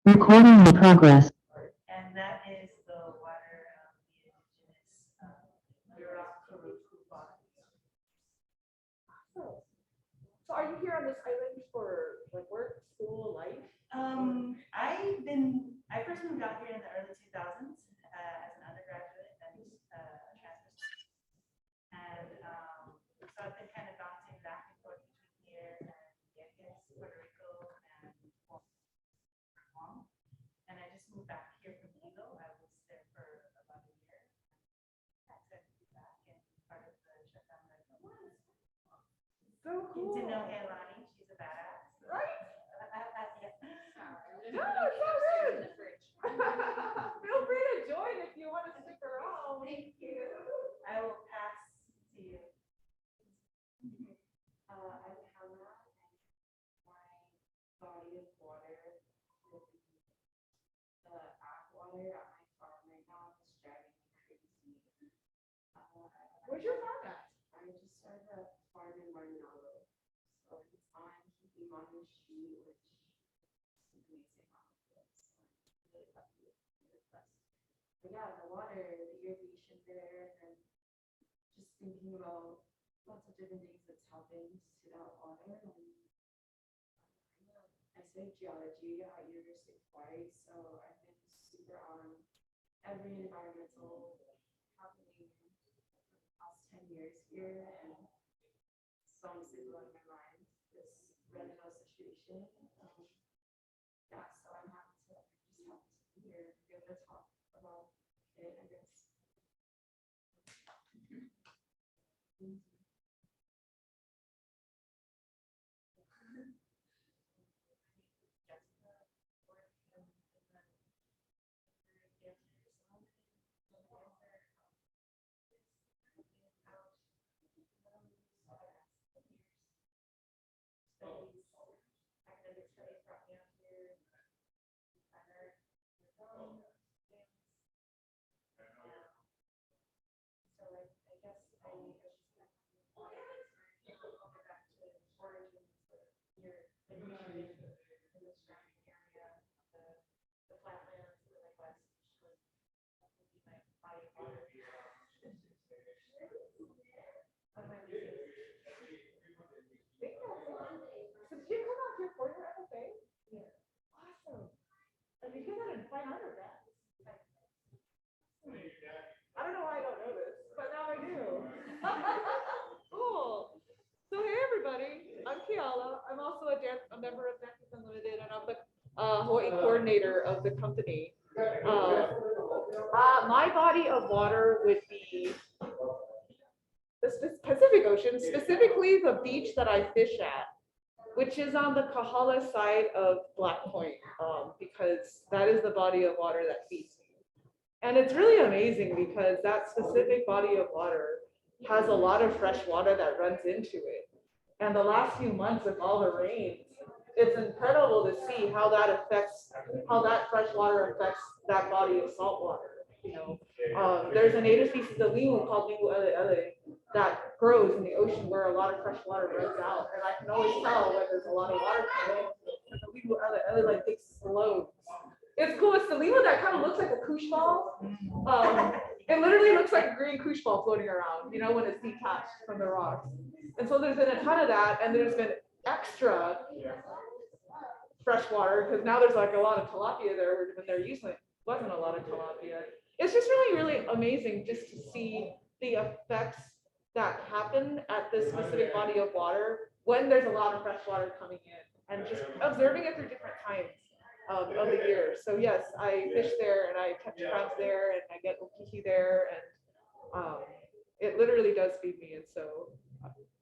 Recording in progress. And that is the water of the indigenous Yurok-Kuruku bodies. So are you here on this island for like work, school, life? I first moved out here in the early 2000s as an undergraduate and a transfer student. And so I've been kind of bouncing back and forth between here and Puerto Rico and Guam. And I just moved back here from Hilo. I was there for about a year. I said to be back and part of the shutdown. So cool. Get to know Helani. She's a badass. Right? Yeah. No, it's not rude. Feel free to join if you want to stick around. Thank you. I will pass to you. I'm Hannah, and my body of water will be the ag water at my farm right now. It's driving me crazy. Where's your farm at? I just started a farm in Marinalo, so it's on Hikimani Street, which is amazing. So I'm really lucky, really blessed. But yeah, the water, the irrigation there, and just thinking about lots of different things that's happened to that water. And I studied geology at University of Hawaii, so I've been super on every environmental happening for the past 10 years here, and it's honestly blowing my mind, this Renano situation. Yeah, so I'm happy to be here, be able to talk about it, I guess. So did you come out here for your FFA? Yeah. Awesome. And you get that in fine undergrad. I don't know why I don't know this, but now I do. Cool. So hey everybody, I'm Kiala. I'm also a member of Dances Unlimited, and I'm the Hawaii coordinator of the company. My body of water would be the Pacific Ocean, specifically the beach that I fish at, which is on the Kahala side of Black Point, because that is the body of water that feeds me. And it's really amazing because that specific body of water has a lot of fresh water that runs into it. And the last few months with all the rains, it's incredible to see how that fresh water affects that body of salt water. You know, there's a native species of limu called limu ele that grows in the ocean where a lot of fresh water runs out, and I can always tell when there's a lot of water coming in. The limu ele like explodes. It's cool. It's the limu that kind of looks like a koosh ball. It literally looks like a green koosh ball floating around, you know, when it's detached from the rocks. And so there's been a ton of that, and there's been extra fresh water because now there's like a lot of tilapia there when there usually wasn't a lot of tilapia. It's just really, really amazing just to see the effects that happen at this specific body of water when there's a lot of fresh water coming in, and just observing it through different times of the year. So yes, I fish there and I catch crabs there and I get okihi there, and it literally does feed me, and so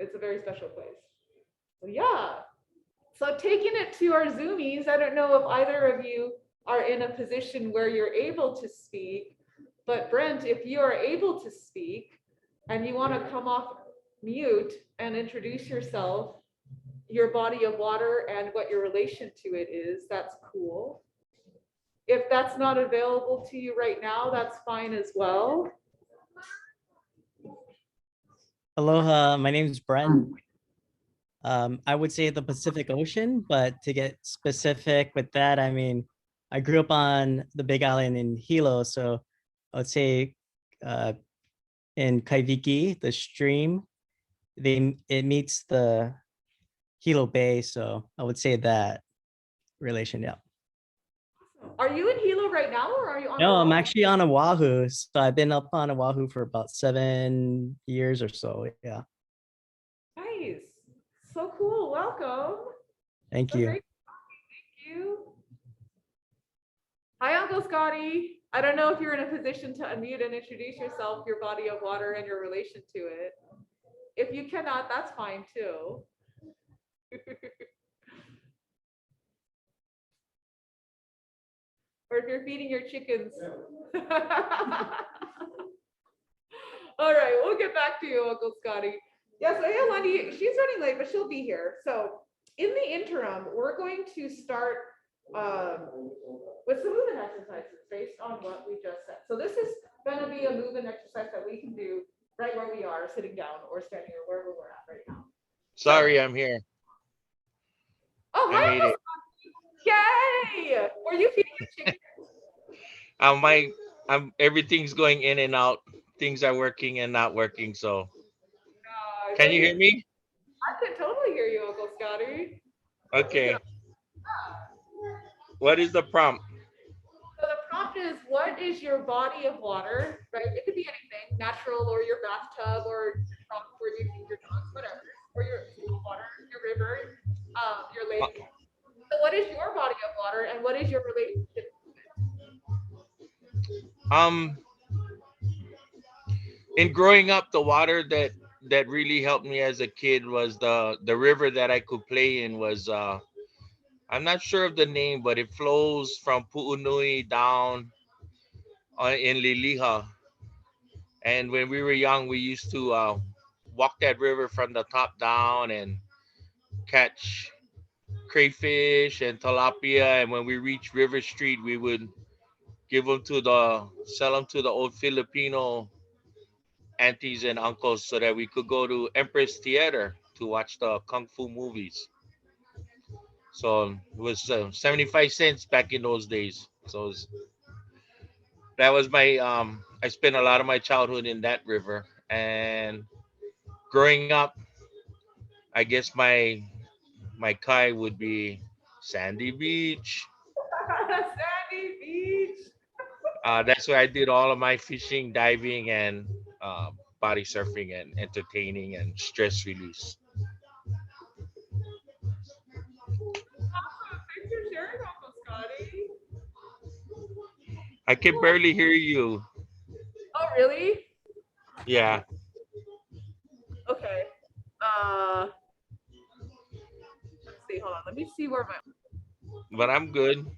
it's a very special place. So yeah, so taking it to our Zoomies, I don't know if either of you are in a position where you're able to speak, but Brent, if you are able to speak and you want to come off mute and introduce yourself, your body of water and what your relation to it is, that's cool. If that's not available to you right now, that's fine as well. Aloha, my name is Brent. I would say the Pacific Ocean, but to get specific with that, I mean, I grew up on the Big Island in Hilo, so I would say uh, in Kaiviki, the stream, it meets the Hilo Bay, so I would say that relation. Yeah. Are you in Hilo right now or are you on No, I'm Oahu? actually on Oahu, so I've been up on Oahu for about 7 years or so. Yeah. Nice. So cool. Welcome. Thank So you. great. Thank you. Hi, Uncle Scotty. I don't know if you're in a position to unmute and introduce yourself, your body of water, and your relation to it. If you cannot, that's fine too. Or if you're feeding your chickens. All right, we'll get back to you, Uncle Scotty. Yeah, so Aolani, she's running late, but she'll be here. So in the interim, we're going to start with some movement exercises based on what we just said. So this is going to be a movement exercise that we can do right where we are, sitting down or standing or wherever we're at right now. Sorry, I'm here. Oh, I hi, made it. Yay! Were you feeding your chicken? Everything's going in and out. Things are working and not working. So So can you hear me? I can totally hear you, Uncle Scotty. Okay. What is the prompt? So the prompt is, what is your body of water, right? It could be anything, natural or your bathtub or prompt where you feed your dogs, whatever, or your water, your river, your lake. So what is your body of water and what is your relationship? In growing up, the water that really helped me as a kid was the river that I could play in was I'm not sure of the name, but it flows from Pu'unui down in Liliha. And when we were young, we used to walk that river from the top down and catch crayfish and tilapia. And when we reached River Street, we would sell them to the old Filipino aunties and uncles so that we could go to Empress Theater to watch the kung fu movies. So it was 75 cents back in those days. So that was my I spent a lot of my childhood in that river. And growing up, I guess my kai would be Sandy Beach. Sandy Beach. That's where I did all of my fishing, diving, and body surfing and entertaining and stress release. Thanks for sharing, Uncle Scotty. I can barely hear you. Oh, really? Yeah. Okay. Let's see. Hold on. Let me see where But I'm good. my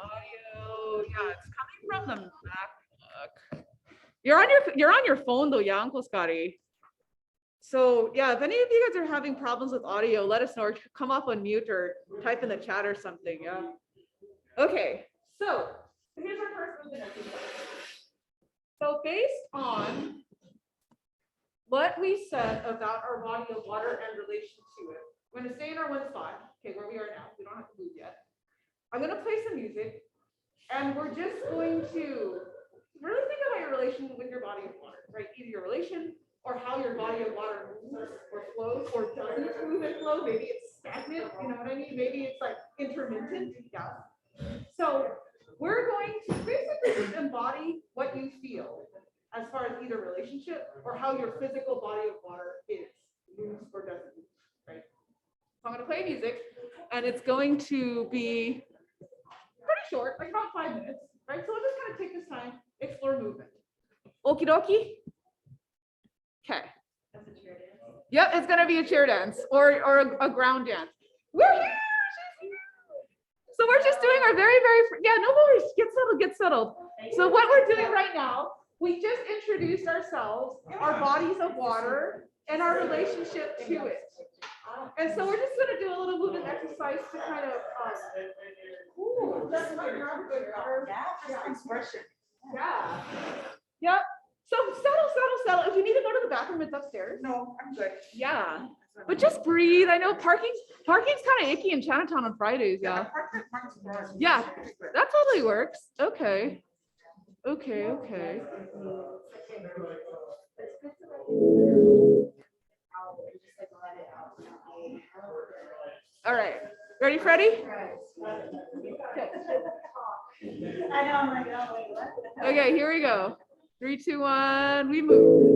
audio. Yeah, it's coming from the MacBook. You're on your phone though, yeah, Uncle Scotty. So yeah, if any of you guys are having problems with audio, let us know or come off on mute or type in the chat or something. Yeah. Okay. So here's our first movement exercise. So based on what we said about our body of water and relation to it, we're going to stay in our one spot. Okay, where we are now. We don't have to move yet. I'm going to play some music, and we're just going to really think about your relation with your body of water, right? Either your relation or how your body of water moves or flows or doesn't move and flow. Maybe it's stagnant, you know what I mean? Maybe it's like intermittent. Yeah. So we're going to basically just embody what you feel as far as either relationship or how your physical body of water is, moves or doesn't move, right? So I'm going to play music, and it's going to be pretty short, like about 5 minutes, right? So we'll just kind of take this time, explore movement. Okie dokie. Okay. That's a cheer dance. Yep, it's gonna be a cheer dance or a ground dance. We're here. She's here. So we're just doing our very, yeah, no worries. Get settled, get settled. So what we're doing right now, we just introduced ourselves, our bodies of water, and our relationship to it. And so we're just gonna do a little movement exercise to kind of Expression. Yeah. Yep. So settle. If you need to go to the bathroom, it's upstairs. No, I'm good. Yeah. But just breathe. I know parking's kind of icky in Chinatown on Fridays. Yeah. Yeah, that totally works. Okay. Okay. Okay. All right. Ready, Freddie? I know, I'm like, oh, wait, what? Okay, here we go. 3, 2, 1, we move.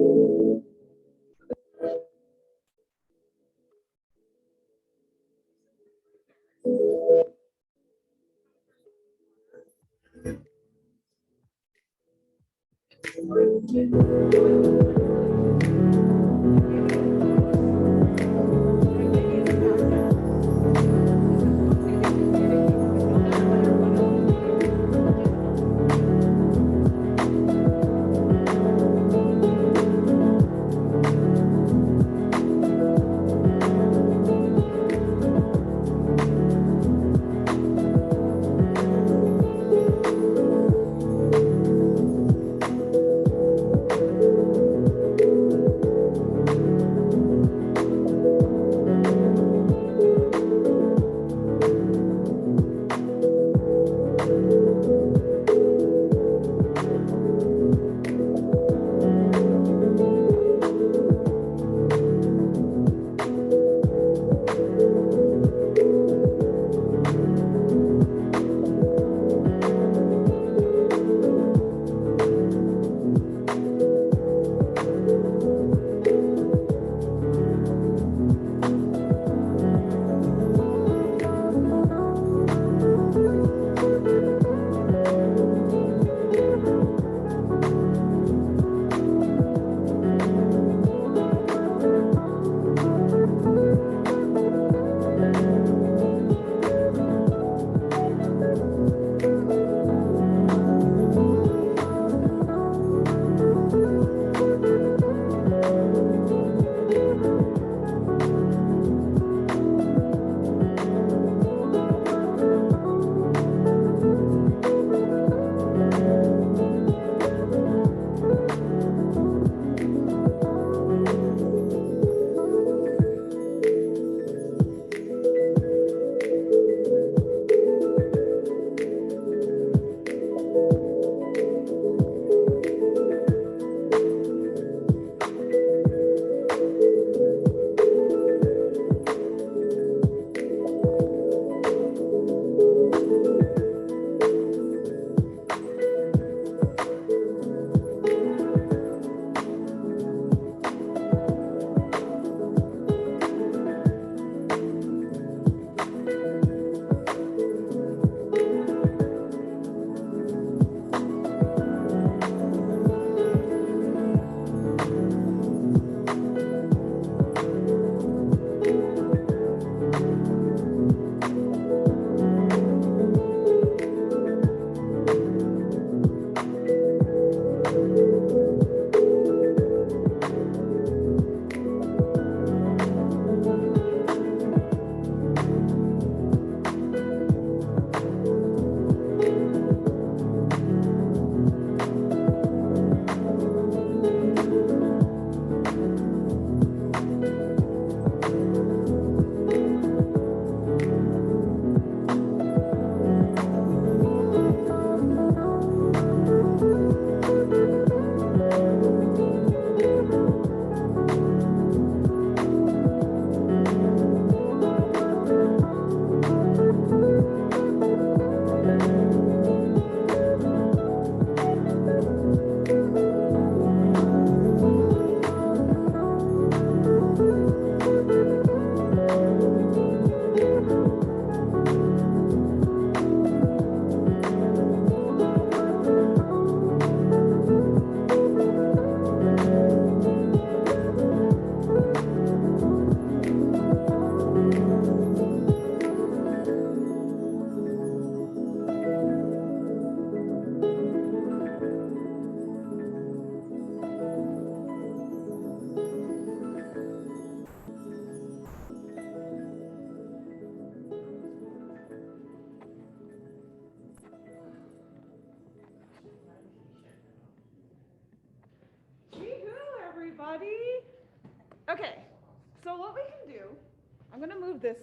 I'm gonna move this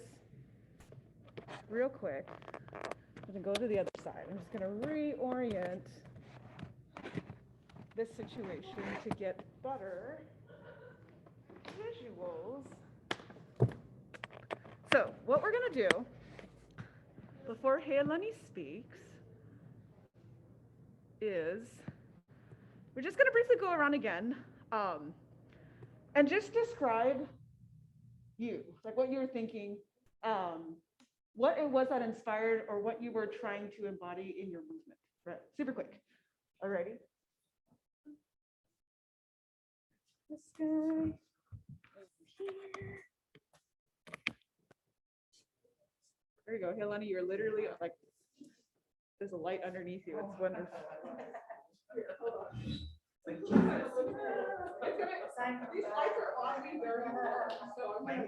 real quick and then go to the other side. I'm just gonna reorient this situation to get better visuals. So what we're gonna do before Heilani speaks is we're just gonna briefly go around again and just describe you, like what you were thinking, what it was that inspired or what you were trying to embody in your movement. Right, super quick. Alrighty. This guy over here. There you go, Helena. You're literally like, there's a light underneath you. It's wonderful. These lights are on me very hard, so I'm gonna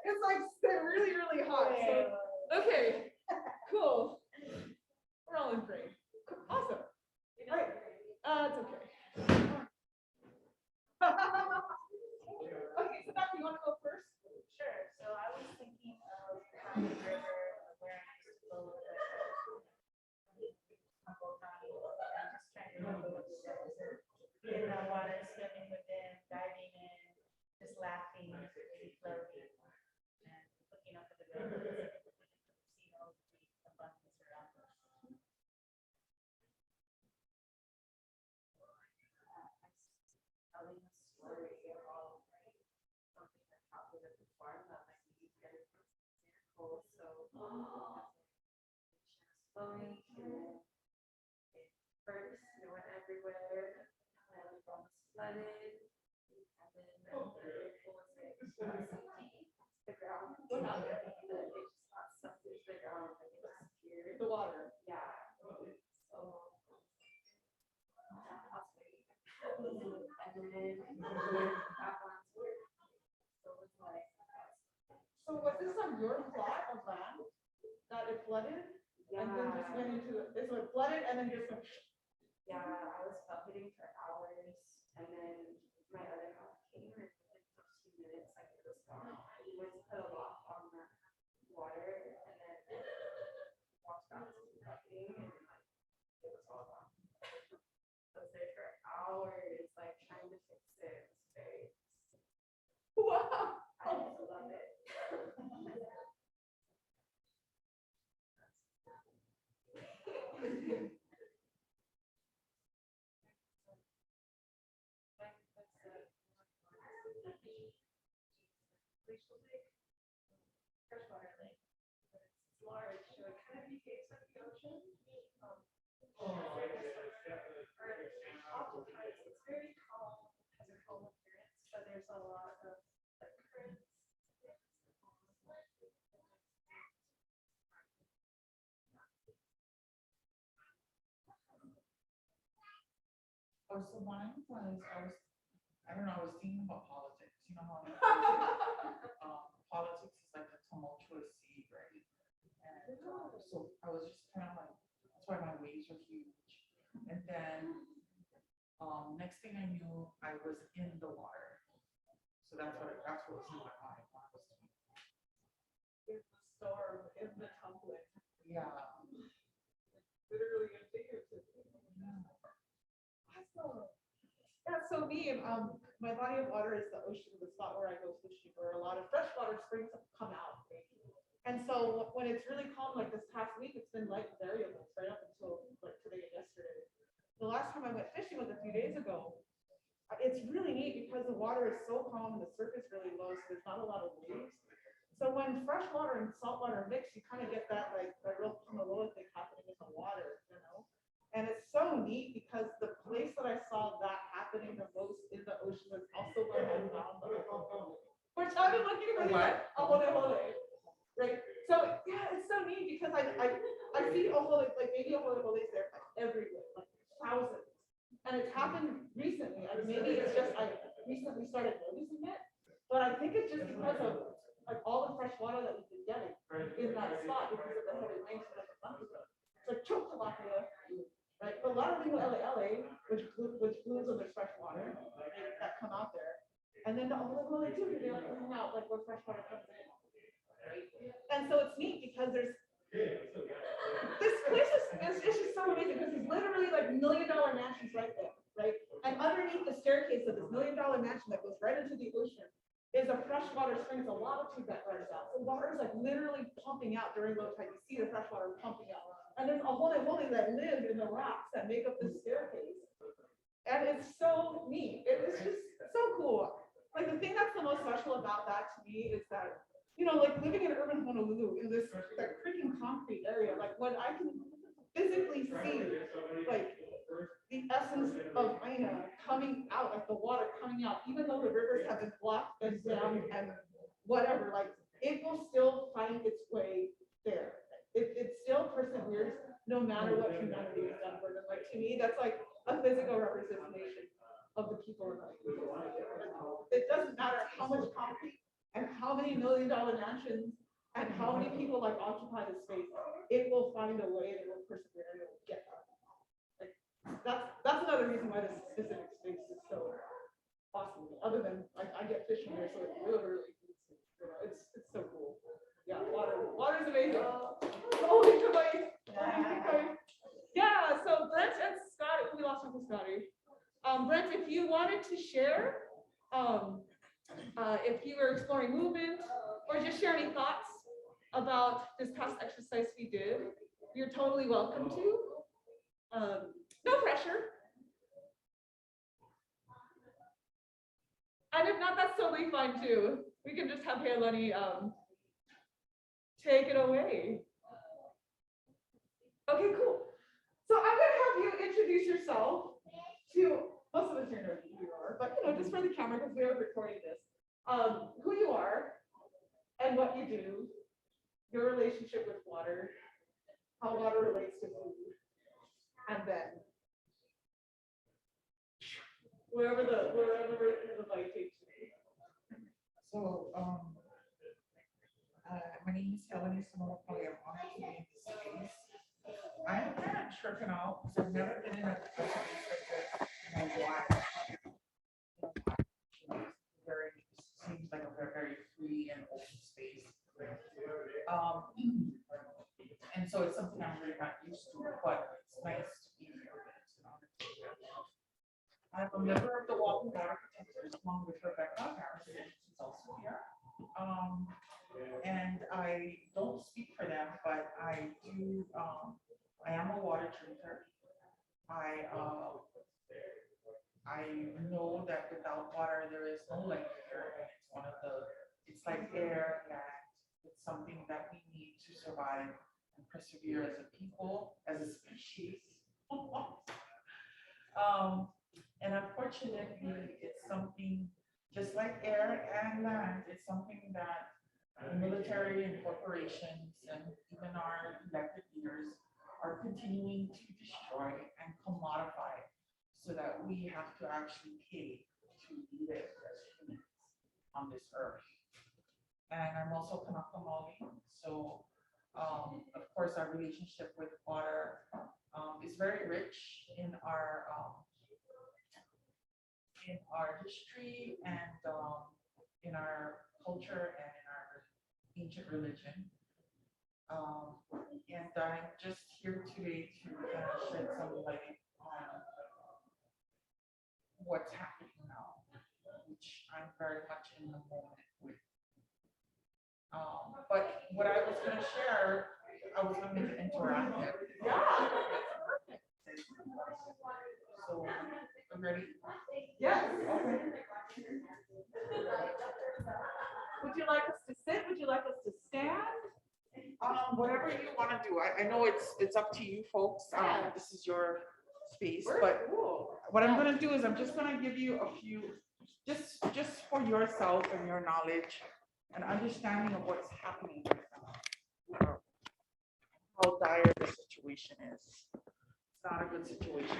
it's like they're really, really hot. So, okay, cool. We're all in grade. Awesome. All right. It's okay. Okay, so Becky, you want to go first? Sure. So I was thinking of the river where I used to go with Uncle Tommy and just trying to remember what the steps are. In the water, swimming with them, diving in, just laughing, really floating, and looking up at the river, seeing all the abundance around us. Telling a story about something that happened at the farm that might be very miracle. So flowing and it first it went everywhere and it almost flooded and then it was like the ground. What happened? It just got sucked into the ground and it disappeared. The water. Yeah. So that's why. And then that one's weird. So it's like So was this on your plot of land that it flooded and then just went into it? So it flooded and then just went. yeah, I was bucketing for hours and then my other half came and within 15 minutes like it was gone. We went to put a lock on that water and then walked back to the bucketing and like it was all gone. I was there for hours like trying to fix it. It was very Wow. I just love it. Freshwater lake, but it's large, so it kind of behaves like the ocean. Oftentimes it's very calm, has a calm appearance, but there's a lot of like currents. Oh, so mine was, I don't know, I was thinking about politics, you know how politics is like a tumultuous sea, right? And so I was just kind of like, that's why my waves were huge. And then next thing I knew, I was in the water. So that's what was in my mind when I was doing it. In the storm, in the tumbling. Yeah. Literally and figuratively. Awesome. That's so neat. My body of water is the ocean, the spot where I go fishing, where a lot of freshwater springs come out. And so when it's really calm, like this past week, it's been light variables right up until like today and yesterday. The last time I went fishing was a few days ago. It's really neat because the water is so calm and the surface really low, so there's not a lot of waves. So when fresh water and salt water mix, you kind of get that like the real Pomaloa thing happening in the water, you know? And it's so neat because the place that I saw that happening the most in the ocean was also where I found the ahole. Which I've been looking for What? ahole. Right. So yeah, it's so neat because I see ahole, like maybe aholes there like everywhere, like thousands. And it's happened recently. I mean, maybe it's just I recently started noticing it, but I think it's just because of like all the fresh water that we've been getting in that spot because of the heavy rains for like a month ago. It's like Choctaw, right? But a lot of people LA, which blooms when there's fresh water, right, that come out there. And then well, they do, they like come out like where fresh water comes in. And so it's neat because there's this place is it's just so amazing because there's literally like $1 million mansions right there, right? And underneath the staircase of this $1 million mansion that goes right into the ocean is a freshwater spring. It's a lava tube that runs out. So water is like literally pumping out during low tide. You see the freshwater pumping out. And there's a holy that live in the rocks that make up this staircase. And it's so neat. It is just so cool. Like the thing that's the most special about that to me is that, you know, like living in urban Honolulu in this like freaking concrete area, like when I can physically see like the essence of Aina coming out, like the water coming out, even though the rivers have been blocked and dammed and whatever, like it will still find its way there. It still perseveres no matter what humanity has done for them. Like to me, that's like a physical representation of the people in that. It doesn't matter how much concrete and how many $1 million mansions and how many people like occupy the space, it will find a way and it will persevere and it will get out. Like that's another reason why this specific space is so awesome. Other than like I get fishing here, so it's really you know, it's so cool. Yeah, water's amazing. Holy Hawaii. Yeah, so Brent and Scotty, we lost Uncle Scotty. Brent, if you wanted to share, if you were exploring movement or just share any thoughts about this past exercise we did, you're totally welcome to. No pressure. And if not, that's totally fine too. We can just have Hailani take it away. Okay, cool. So I'm gonna have you introduce yourself to most of us here know who you are, but you know, just for the camera because we are recording this, who you are and what you do, your relationship with water, how water relates to food, and then wherever the light takes you. So, my name is Helen Simone. I'm honored to be in this space. I'm kind of tripping out because I've never been in a space like this in a while. Very seems like a very free and open space. And so it's something I'm really not used to, but it's nice to be here. I'm a member of the Walking Water Protectors along with Rebecca Harrison, who's also here. And I don't speak for them, but I do, I am a water drinker. I know that without water, there is no life here. And it's one of the, it's like air, and it's something that we need to survive and persevere as a people, as a species. And unfortunately, it's something just like air and land. It's something that military and corporations and even our elected leaders are continuing to destroy and commodify so that we have to actually pay to live as humans on this earth. And I'm also Kanaka Maoli, so of course our relationship with water is very rich in our history and in our culture and in our ancient religion. And I'm just here today to kind of shed some light on what's happening now, which I'm very much in the moment with. But what I was going to share, I was going to make it interactive. Yeah. So, I'm ready? Yes. Okay. Would you like us to sit? Would you like us to stand? Whatever you want to do. I know it's up to you folks. This is your space, but cool. what I'm going to do is I'm just going to give you a few, just for yourself and your knowledge and understanding of what's happening right now. How dire the situation is. It's not a good situation.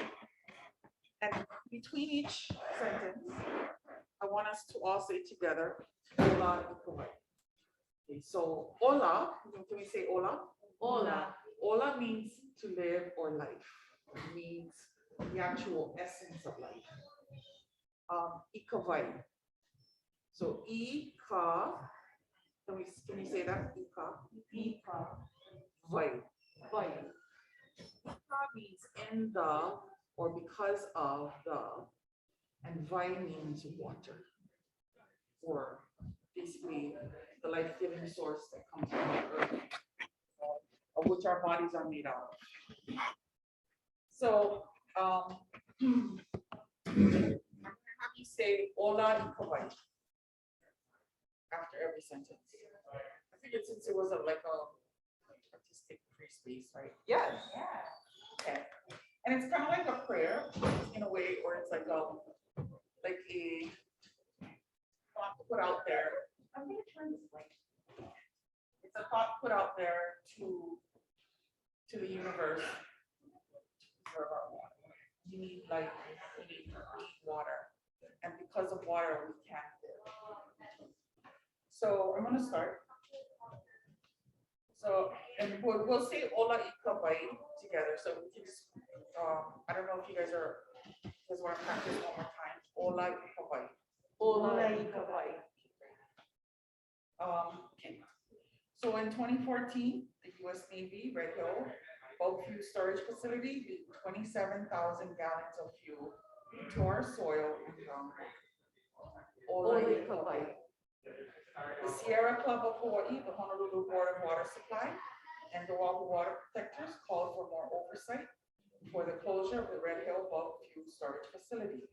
And between each sentence, I want us to all say together, Ola Ikuwai. Okay, so Ola, can we say Ola? Ola. Ola means to live or life. It means the actual essence of life. Ikawai So E-ka, can you say that? E-ka? E-ka, vai. Vai. E-ka means in the or because of the, and vai means water. Or basically the life-giving source that comes from the earth, of which our bodies are made out of. So, I'm gonna have you say "Ola ikawai" after every sentence. I figured since it was like a artistic free space, right? Yes. Okay. And it's kind of like a prayer in a way, or it's like a thought put out there. I'm gonna turn this light. It's a thought put out there to the universe. For our water. You need life, you need water, and because of water, we can't live. So I'm gonna start. So, and we'll say "Ola ikawai" together. So we can just, I don't know if you guys want to practice one more time. "Ola ikawai." Ola ikawai. Okay. So in 2014, the U.S. Navy Red Hill bulk fuel storage facility leaked 27,000 gallons of fuel into our soil and groundwater. Ola ikawai. The Sierra Club of Hawaii, the Honolulu Board of Water Supply, and the Oahu Water Protectors called for more oversight for the closure of the Red Hill bulk fuel storage facility.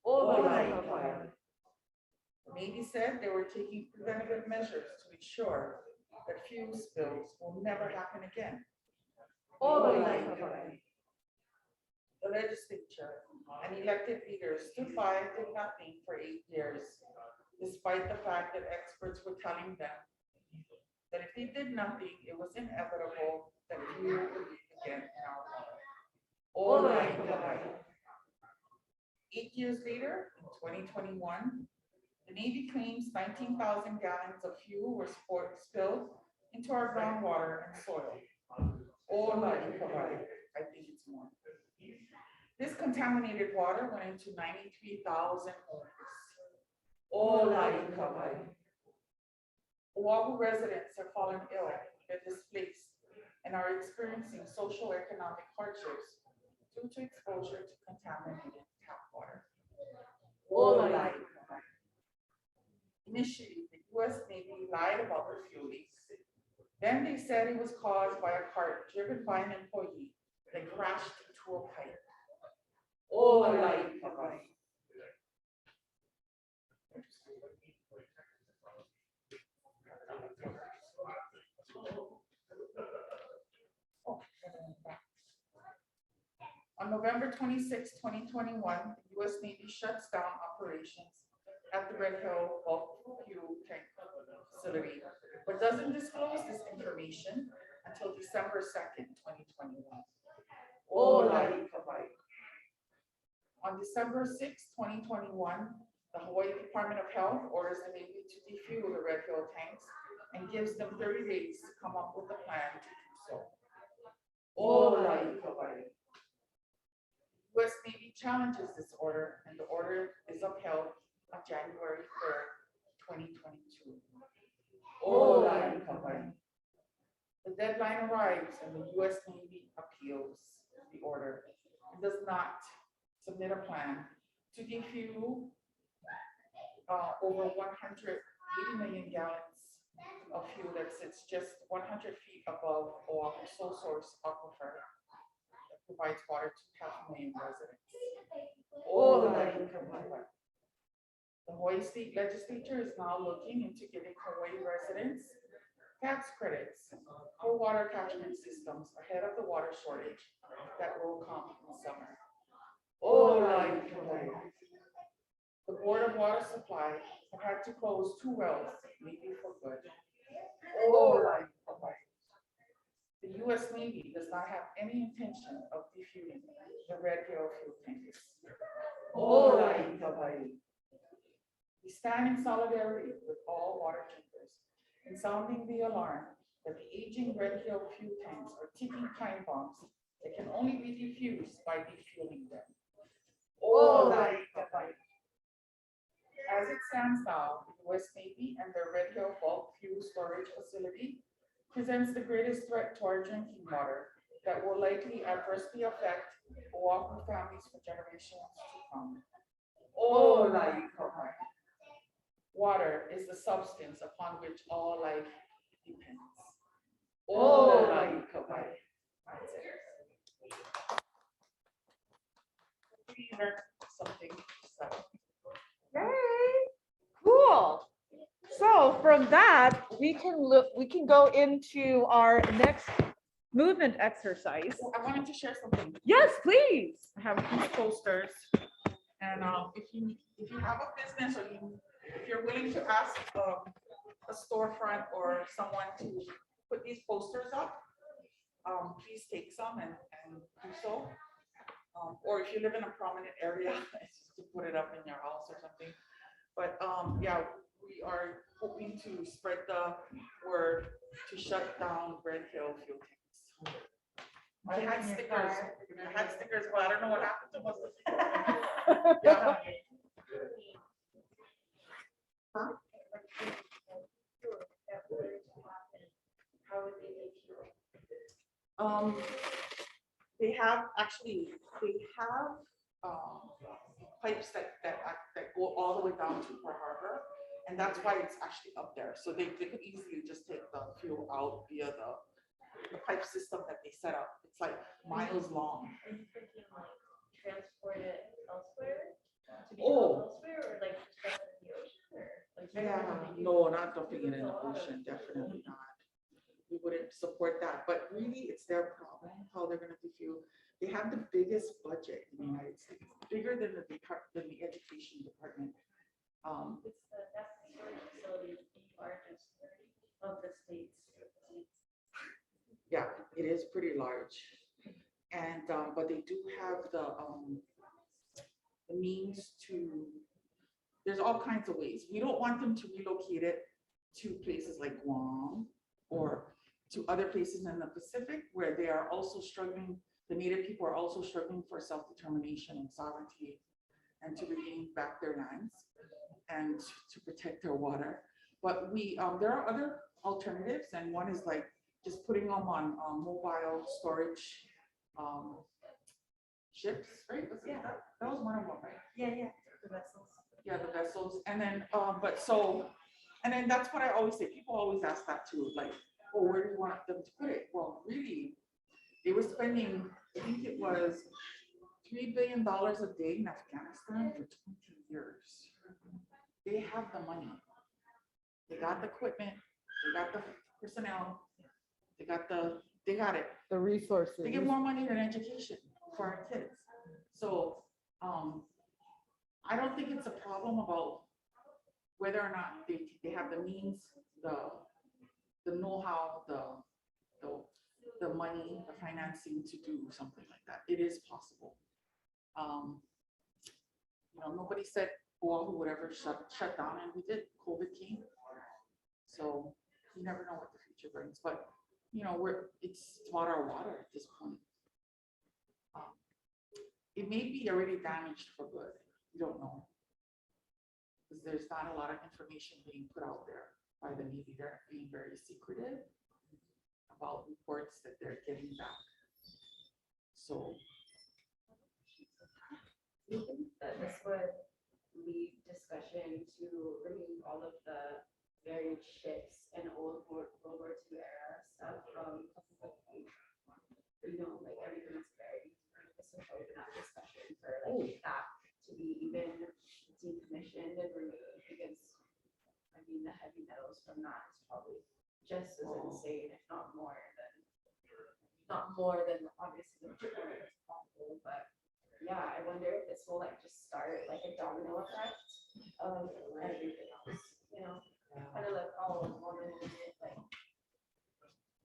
Ola ikawai. The Navy said they were taking preventative measures to ensure that fuel spills will never happen again. Ola ikawai. The legislature and elected leaders stood by and did nothing for 8 years, despite the fact that experts were telling them that if they did nothing, it was inevitable that fuel would leak again in our water. Ola ikawai. 8 years later, in 2021, the Navy claims 19,000 gallons of fuel were spilled into our groundwater and soil. Ola ikawai. I think it's more. This contaminated water went into 93,000 homes. Ola ikawai. Oahu residents have fallen ill, they're displaced, and are experiencing social economic hardships due to exposure to contaminated tap water. Ola ikawai. Initially, the U.S. Navy lied about the fuel leaks. Then they said it was caused by a cart driven by an employee that crashed into a pipe. Ola ikawai. On November 26, 2021, the U.S. Navy shuts down operations at the Red Hill bulk fuel tank facility, but doesn't disclose this information until December 2nd, 2021. Ola ikawai. On December 6, 2021, the Hawaii Department of Health orders the Navy to defuel the Red Hill tanks and gives them 30 days to come up with a plan to do so. Ola ikawai. U.S. Navy challenges this order, and the order is upheld on January 3rd, 2022. Ola ikawai. The deadline arrives and the U.S. Navy appeals the order and does not submit a plan to defuel over 180 million gallons of fuel that sits just 100 feet above Oahu's sole source aquifer that provides water to 500,000 residents. Ola ikawai. The Hawaii State Legislature is now looking into giving Hawaii residents tax credits for water catchment systems ahead of the water shortage that will come in summer. Ola ikawai. The Board of Water Supply have had to close 2 wells, maybe for good. Ola ikawai. The U.S. Navy does not have any intention of defueling the Red Hill fuel tanks. Ola ikawai. We stand in solidarity with all water drinkers in sounding the alarm that the aging Red Hill fuel tanks are ticking time bombs that can only be defused by defueling them. Ola ikawai. As it stands now, the US Navy and their Red Hill bulk fuel storage facility presents the greatest threat to our drinking water that will likely adversely affect Oahu families for generations to come. Oh, Laika. Water is the substance upon which all life depends. Oh, Laika. We learned something. So. Yay, cool. So from that, we can go into our next movement exercise. Oh, I wanted to share something. Yes, please. I have these posters, and if you have a business or if you're willing to ask a storefront or someone to put these posters up, please take some and do so. Or if you live in a prominent area, to put it up in your house or something. But yeah, we are hoping to spread the word to shut down Red Hill fuel tanks. I had stickers, but I don't know what happened to most of them. Yeah. Huh? How would they make fuel? They have pipes that go all the way down to Pearl Harbor, and that's why it's actually up there. So they could easily just take the fuel out via the pipe system that they set up. It's like miles long. Are you thinking like transport it elsewhere? To be Oh. sold elsewhere, or like just dump it in the ocean, or like? Yeah, no, not dumping it in the ocean, definitely not. We wouldn't support that, but really it's their problem, how they're gonna do fuel. They have the biggest budget in the United States, bigger than the education department. That's the storage facility, the largest of the states. Yeah, it is pretty large. And, but they do have the means to, there's all kinds of ways. We don't want them to relocate it to places like Guam or to other places in the Pacific where they are also struggling, the Native people are also struggling for self-determination and sovereignty and to regain back their lands and to protect their water. But there are other alternatives, and one is like just putting them on mobile storage ships, right? Yeah. That was one of them, right? Yeah, the vessels. Yeah, the vessels. And then, and then that's what I always say. People always ask that too, like, oh, where do you want them to put it? Well, really, they were spending, I think it was $3 billion a day in Afghanistan for 20 years. They have the money. They got the equipment, they got the personnel, they got it. The resources. They give more money than education for our kids. So I don't think it's a problem about whether or not they have the means, the know-how, the money, the financing to do something like that. It is possible. Nobody said Oahu would ever shut down, and we did. COVID came, so you never know what the future brings. But it's about our water at this point. It may be already damaged for good. You don't know, because there's not a lot of information being put out there by the Navy. They're being very secretive about reports that they're getting back. So Do you think that this would lead discussion to remove all of the varied ships and old World War II era stuff from, like everything that's buried? This would open up discussion for like that to be even decommissioned and removed, because I mean the heavy metals from that is probably just as insane, if not more than obviously the material is possible, but yeah, I wonder if this will like just start like a domino effect of everything else, kind of like all of modern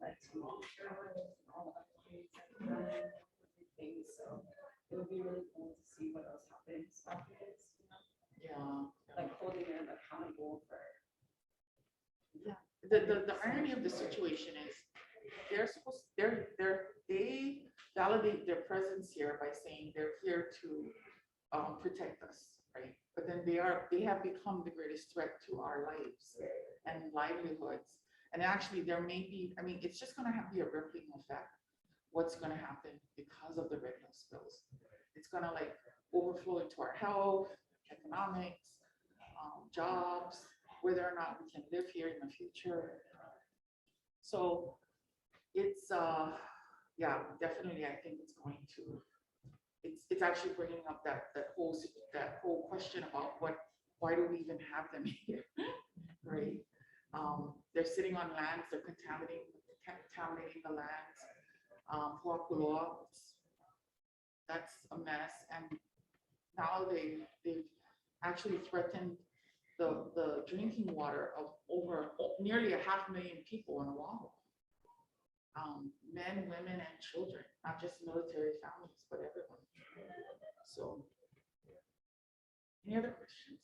like insurance and all the other things that we've done, everything. So it would be really cool to see what else happens after this, yeah, like holding them accountable for. yeah. The irony of the situation is they validate their presence here by saying they're here to protect us. right? But then they have become the greatest threat to our lives and livelihoods. And actually there may be, I mean, it's just gonna be a rippling effect. What's gonna happen because of the red hill spills? It's gonna like overflow into our health, economics, jobs, whether or not we can live here in the future. So it's, yeah, definitely, I think it's going to, it's actually bringing up that whole question about why do we even have them here, right? They're sitting on lands, they're contaminating the lands. Huaculoa, that's a mess, and now they've actually threatened the drinking water of over nearly 500,000 people in Oahu. Men, women, and children, not just military families, but everyone. So, any other questions?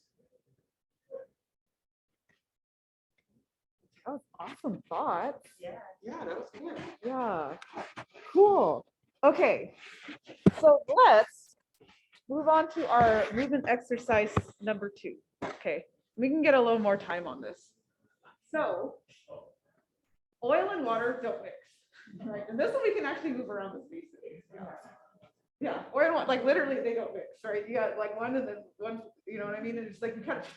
That was awesome thoughts. Yeah. Yeah, that was good. Yeah, cool. Okay, so let's move on to our movement exercise number 2. Okay, we can get a little more time on this. So, oil and water don't mix, right? And this one we can actually move around the space. Yeah, oil and water, like literally they don't mix, right? You got like one and then one, you know what I mean? And it's like you kind of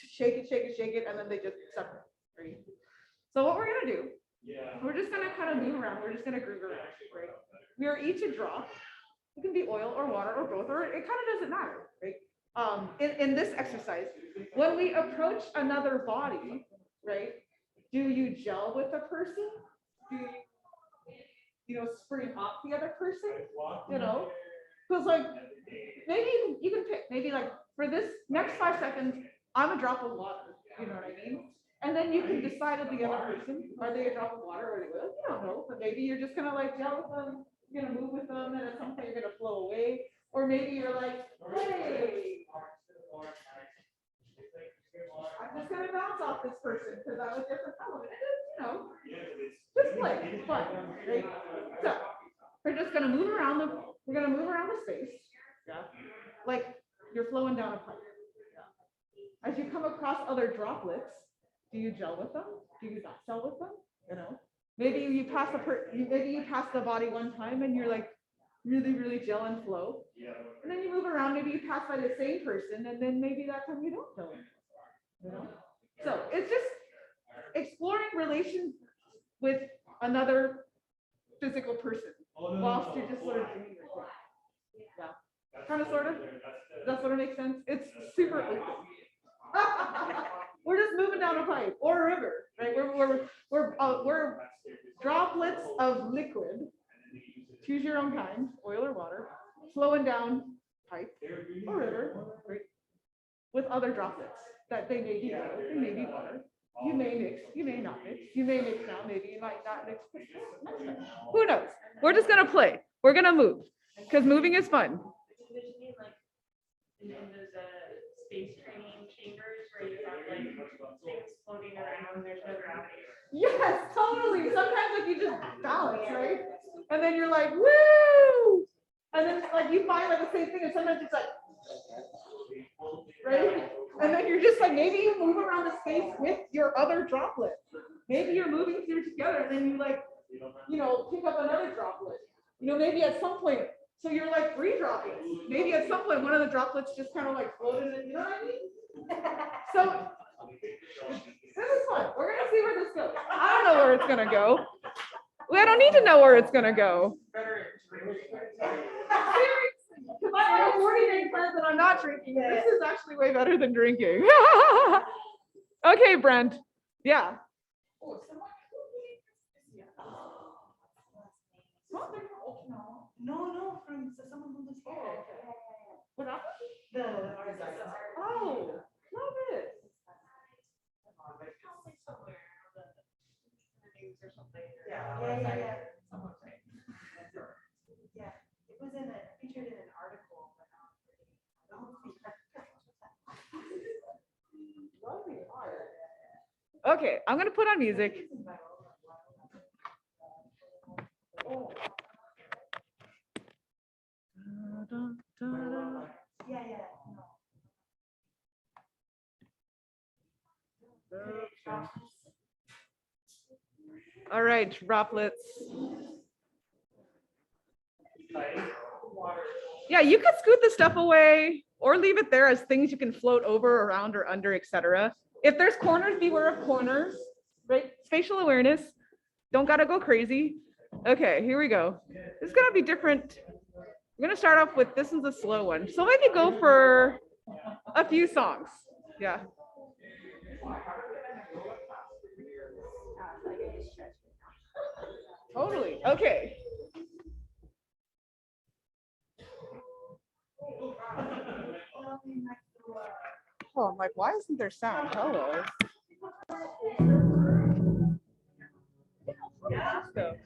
shake it, and then they just separate, right? So what we're gonna do, we're just gonna kind of move around. We're just gonna groove around, right? We are each a drop. It can be oil or water or both, or it kind of doesn't matter, right? In this exercise, when we approach another body, right? Do you gel with the person? Do you know, spring up the other person? You know, because like maybe you can pick. Maybe like for this next 5 seconds, I'm a drop of water. You know what I mean? And then you can decide of the other person, are they a drop of water or are they oil? You don't know, but maybe you're just gonna like gel with them, you're gonna move with them, and at some point you're gonna flow away. Or maybe you're like, hey, I'm just gonna bounce off this person because I'm a different element. You know, just play, fun, right? So we're just gonna move around the space. Yeah. Like you're flowing down a pipe. Yeah. As you come across other droplets, do you gel with them? Do you not gel with them? You know, maybe you pass the body one time and you're like really gel and flow. And then you move around, maybe you pass by the same person, and then maybe that time you don't gel. You know? So it's just exploring relations with another physical person whilst you're just sort of doing your thing. Yeah. Kind of sort of. Does that sort of make sense? It's super open. We're just moving down a pipe or a river, right? We're droplets of liquid. Choose your own kind, oil or water, flowing down pipe or river, right? With other droplets that they may be oil, they may be water. You may mix, you may not mix. You may mix now, maybe you might not mix next time. Who knows? We're just gonna play. We're gonna move because moving is fun. Envisioning like in those space training chambers where you have like things floating around, there's no gravity. Yes, totally. Sometimes like you just balance, right? And then you're like, woo! And then like you find like the same thing, and sometimes it's like, right? And then you're just like, maybe you move around the space with your other droplet. Maybe you're moving through together, and then you like, you know, pick up another droplet. You know, maybe at some point, so you're like 3 droplets. Maybe at some point, one of the droplets just kind of like floated in, you know what I mean? So this is fun. We're gonna see where this goes. I don't know where it's gonna go. I don't need to know where it's gonna go. Because I have 48 friends and I'm not drinking. This is actually way better than drinking. Okay, Brent. Yeah. No, from someone who was here. What happened? The Oh, love it. somewhere on the news or something. Yeah. Someone's saying. Yeah, it was featured in an article. Okay, I'm gonna put on music. Yeah, no. Okay. All right, droplets. Yeah, you could scoot the stuff away or leave it there as things you can float over, around, or under, etc. If there's corners, beware of corners, right? Spatial awareness. Don't gotta go crazy. Okay, here we go. This is gonna be different. We're gonna start off with, this is a slow one. So maybe go for a few songs. Yeah. Totally. Okay. Oh, I'm like, why isn't there sound? Hello. So.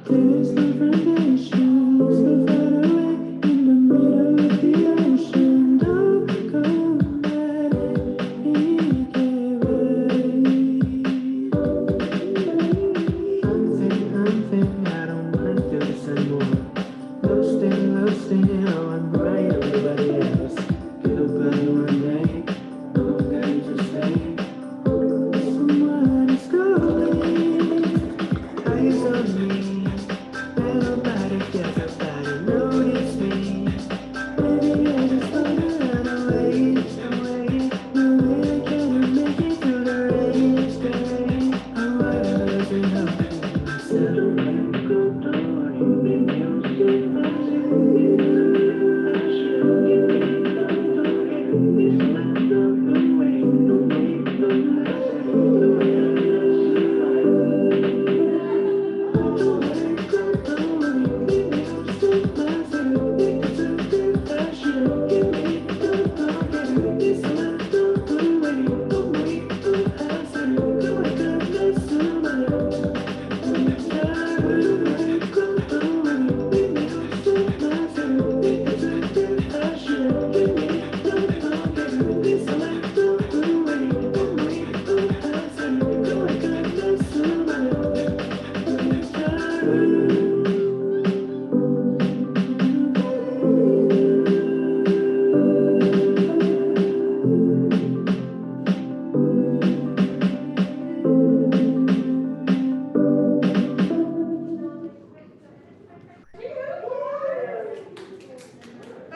There's no foundation, so far away in the middle of the ocean. Don't come at me, get I'm I don't wanna do this anymore. Lost in, oh, I'm right, everybody else. Get up early one day, no I'm going to stay. Someone is calling, eyes on me. Nobody cares about it, notice me. Maybe I just wanna run away, away. No way I can make it through the rain. I wanna listen up to myself.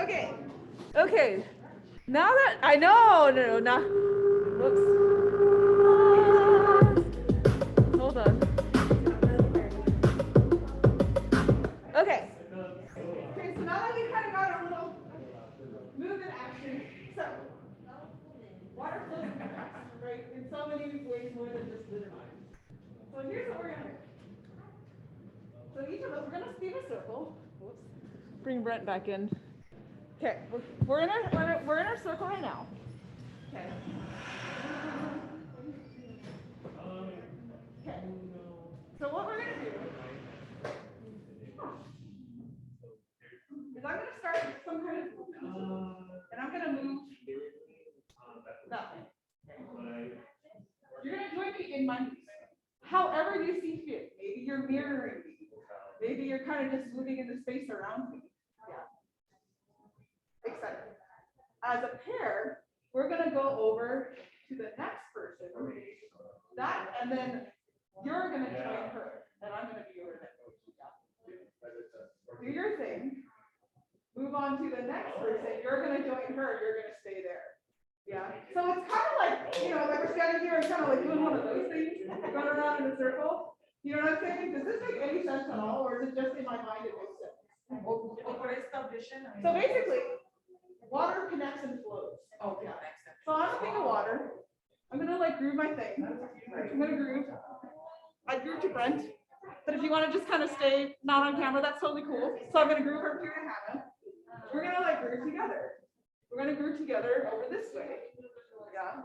Okay, okay. Now that I know, no, not. Whoops. Hold on. Okay. Okay, so now that we kind of got a little move in action, so water flows in cracks, right? In so many ways more than just litter lines. So here's what we're gonna do. So each of us, we're gonna speed a circle. Whoops. Bring Brent back in. Okay, we're in our circle right now. Okay. Okay. So what we're gonna do is I'm gonna start with some kind of movement, and I'm gonna move that way. Okay. You're gonna join me in my movement. However you see fit. Maybe you're mirroring me. Maybe you're kind of just moving in the space around me. Yeah. Excited. As a pair, we're gonna go over to the next person. That, and then you're gonna join her, and I'm gonna be over there. Do your thing. Move on to the next person. You're gonna join her. You're gonna stay there. Yeah. So it's kind of like, you know, like we're standing here and kind of like doing one of those things, going around in a circle. You know what I'm saying? Does this make any sense at all, or is it just in my mind it makes sense? So basically, water connects and flows. Oh, yeah. So I'm gonna think of water. I'm gonna like groove my thing. I'm gonna groove. I groove to Brent. But if you want to just kind of stay not on camera, that's totally cool. So I'm gonna groove her to Hannah. We're gonna like groove together. We're gonna groove together over this way. Yeah.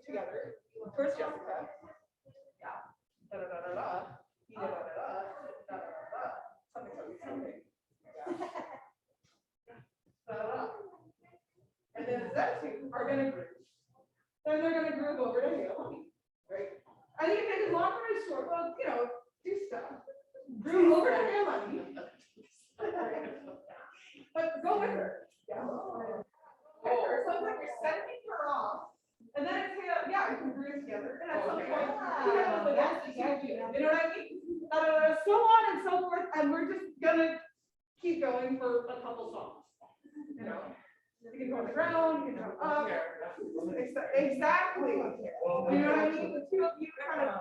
Together. First Jessica. Yeah. Da da da da da. Da da da da. Da da da. Something, something, something. Yeah. Da da da. And then the two are gonna groove. Then they're gonna groove over to Hale. Right? And you can take as long or as short, well, you know, do stuff. Groove over to Hale. But go with her. Yeah. With her. So it's like you're sending her off. And then it's yeah, you can groove together. And at some point, you have to dance together. You know what I mean? So on and so forth. And we're just gonna keep going for a couple songs. You know. You can go on the ground, you can jump up. Exactly. You know what I mean? The two of you kind of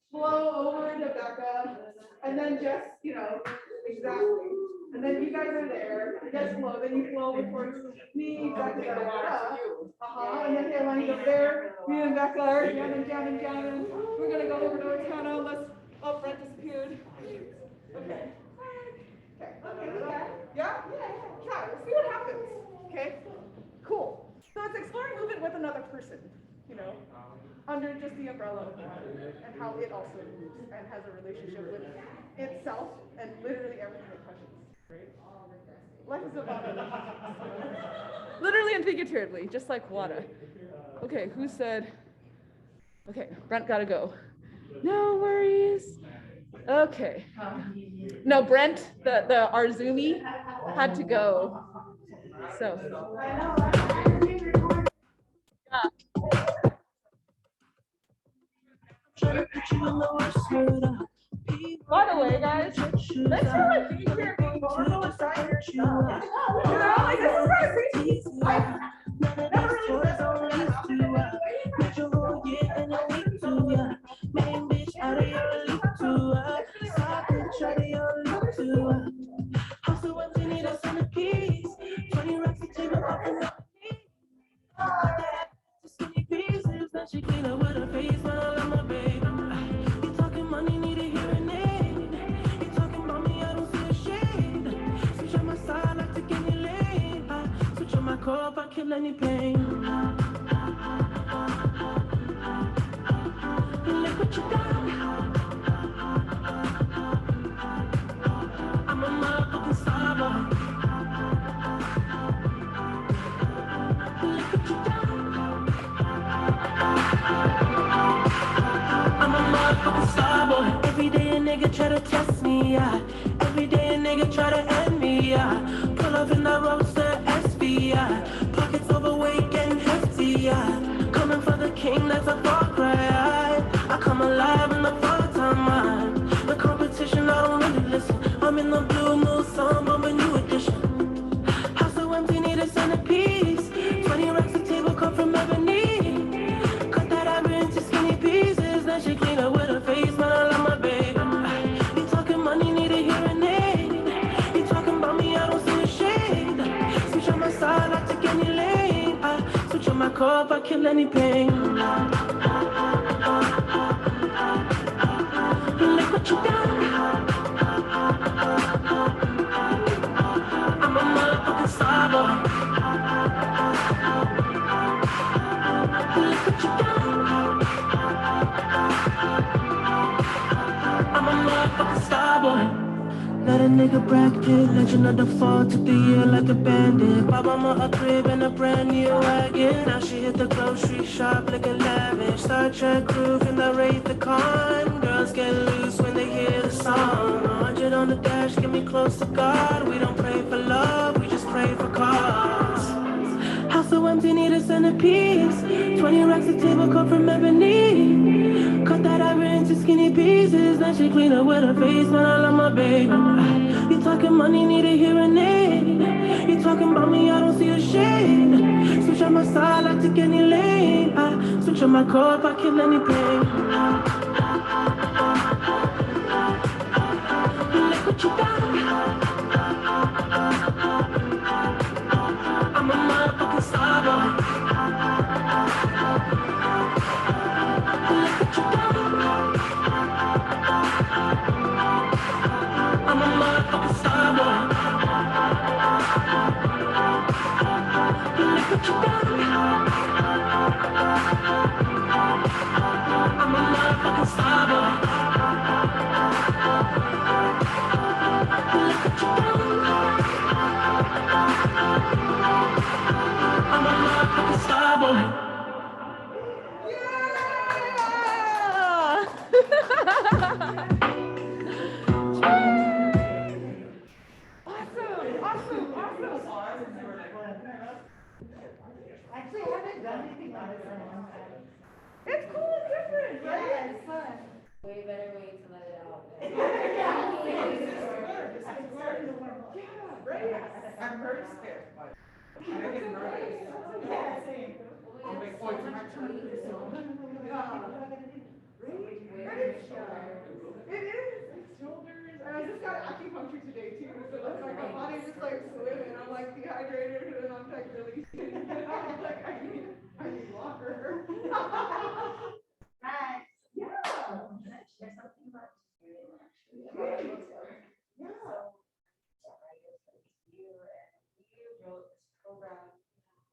flow over into Becca, and then just, you know, exactly. And then you guys are there, you guys flow, then you flow over towards me, exactly. And then here, lines up there, me and Becca are jamming, jamming, jamming. We're gonna go over to Tana unless, oh, Brent disappeared. Okay. Okay. Yeah? Try. We'll see what happens. Okay. Cool. So it's exploring movement with another person, you know, under just the umbrella of water, and how it also moves and has a relationship with itself and literally everything it touches. Life is about literally and figuratively, just like water. Okay, who said? Okay, Brent gotta go. No worries. Okay. No, Brent, the Arzumi had to go. So. By the way, guys, thanks for like being here, being vulnerable and trying your stuff. You know, like this is what I appreciate. I've never really met someone that often Main bitch out of your league too. Side bitch out of your league too. House of empty, need a centerpiece. 20 racks a table off of skinny pieces. Now she clean up with her face when I love my baby. You talking money, need a hearing aid. You talking about me, I don't see a shade. Switch on my side, I take any lane. Switch on my core if I kill any pain. Look what you got. I'm a motherfucking star boy. Look what you got. I'm a motherfucking star boy. Every day a nigga try to test me, yeah. Every day a nigga try to end me, yeah. Pull up in that roadster SV, yeah. Pockets overweight, getting hefty, yeah. Coming for the king, that's a far cry. I come alive in the part-time mind. The competition, I don't really listen. I'm in the blue mood, song, but a new edition. House so empty, need a centerpiece. 20 racks a table come from ebony. Cut that ivory into skinny pieces. Then she clean up with her face, man, I love my baby. You talking money, need a hearing aid. You talking about me, I don't see a shade. Switch on my side, I take any lane. Switch on my core if I kill any pain. Look what you got. I'm a motherfucking star boy. Look what you got. I'm a motherfucking star boy. Let a nigga bracket, legend of the fall, took the year like a bandit. Bought mama a crib and a brand new wagon. Now she hit the grocery shop looking lavish. Star Trek crew, can I rate the con? Girls get loose when they hear the song. 100 on the dash, get me close to God. We don't pray for love, we just pray for cause. House so empty, need a centerpiece. 20 racks of table cut from ebony. Cut that ivory into skinny pieces. Then she clean up with her face when I love my baby. You talking money, need a hearing aid. You talking about me, I don't see a shade. Switch on my side, I take any lane. Switch on my core if I kill any pain. Look what you got. I'm a motherfucking star boy. Look what you got. I'm a motherfucking star boy. Look what you got. I'm a motherfucking star boy. Look what you got. I'm a motherfucking star boy. Actually, I haven't done anything like this in a long time. It's cool and different, right? Yeah, it's fun. Way better way to let it out. Yeah, right? I'm very scared, but I get nervous. Yeah, same. I'm like, oh, it's not true. It is. It's shoulders. And I just got acupuncture today too, so it's like my body just like swimming. I'm like dehydrated and I'm like really I'm like I need water. Nice. Yeah. Can I share something about experience actually? About my book? Yeah. You wrote this program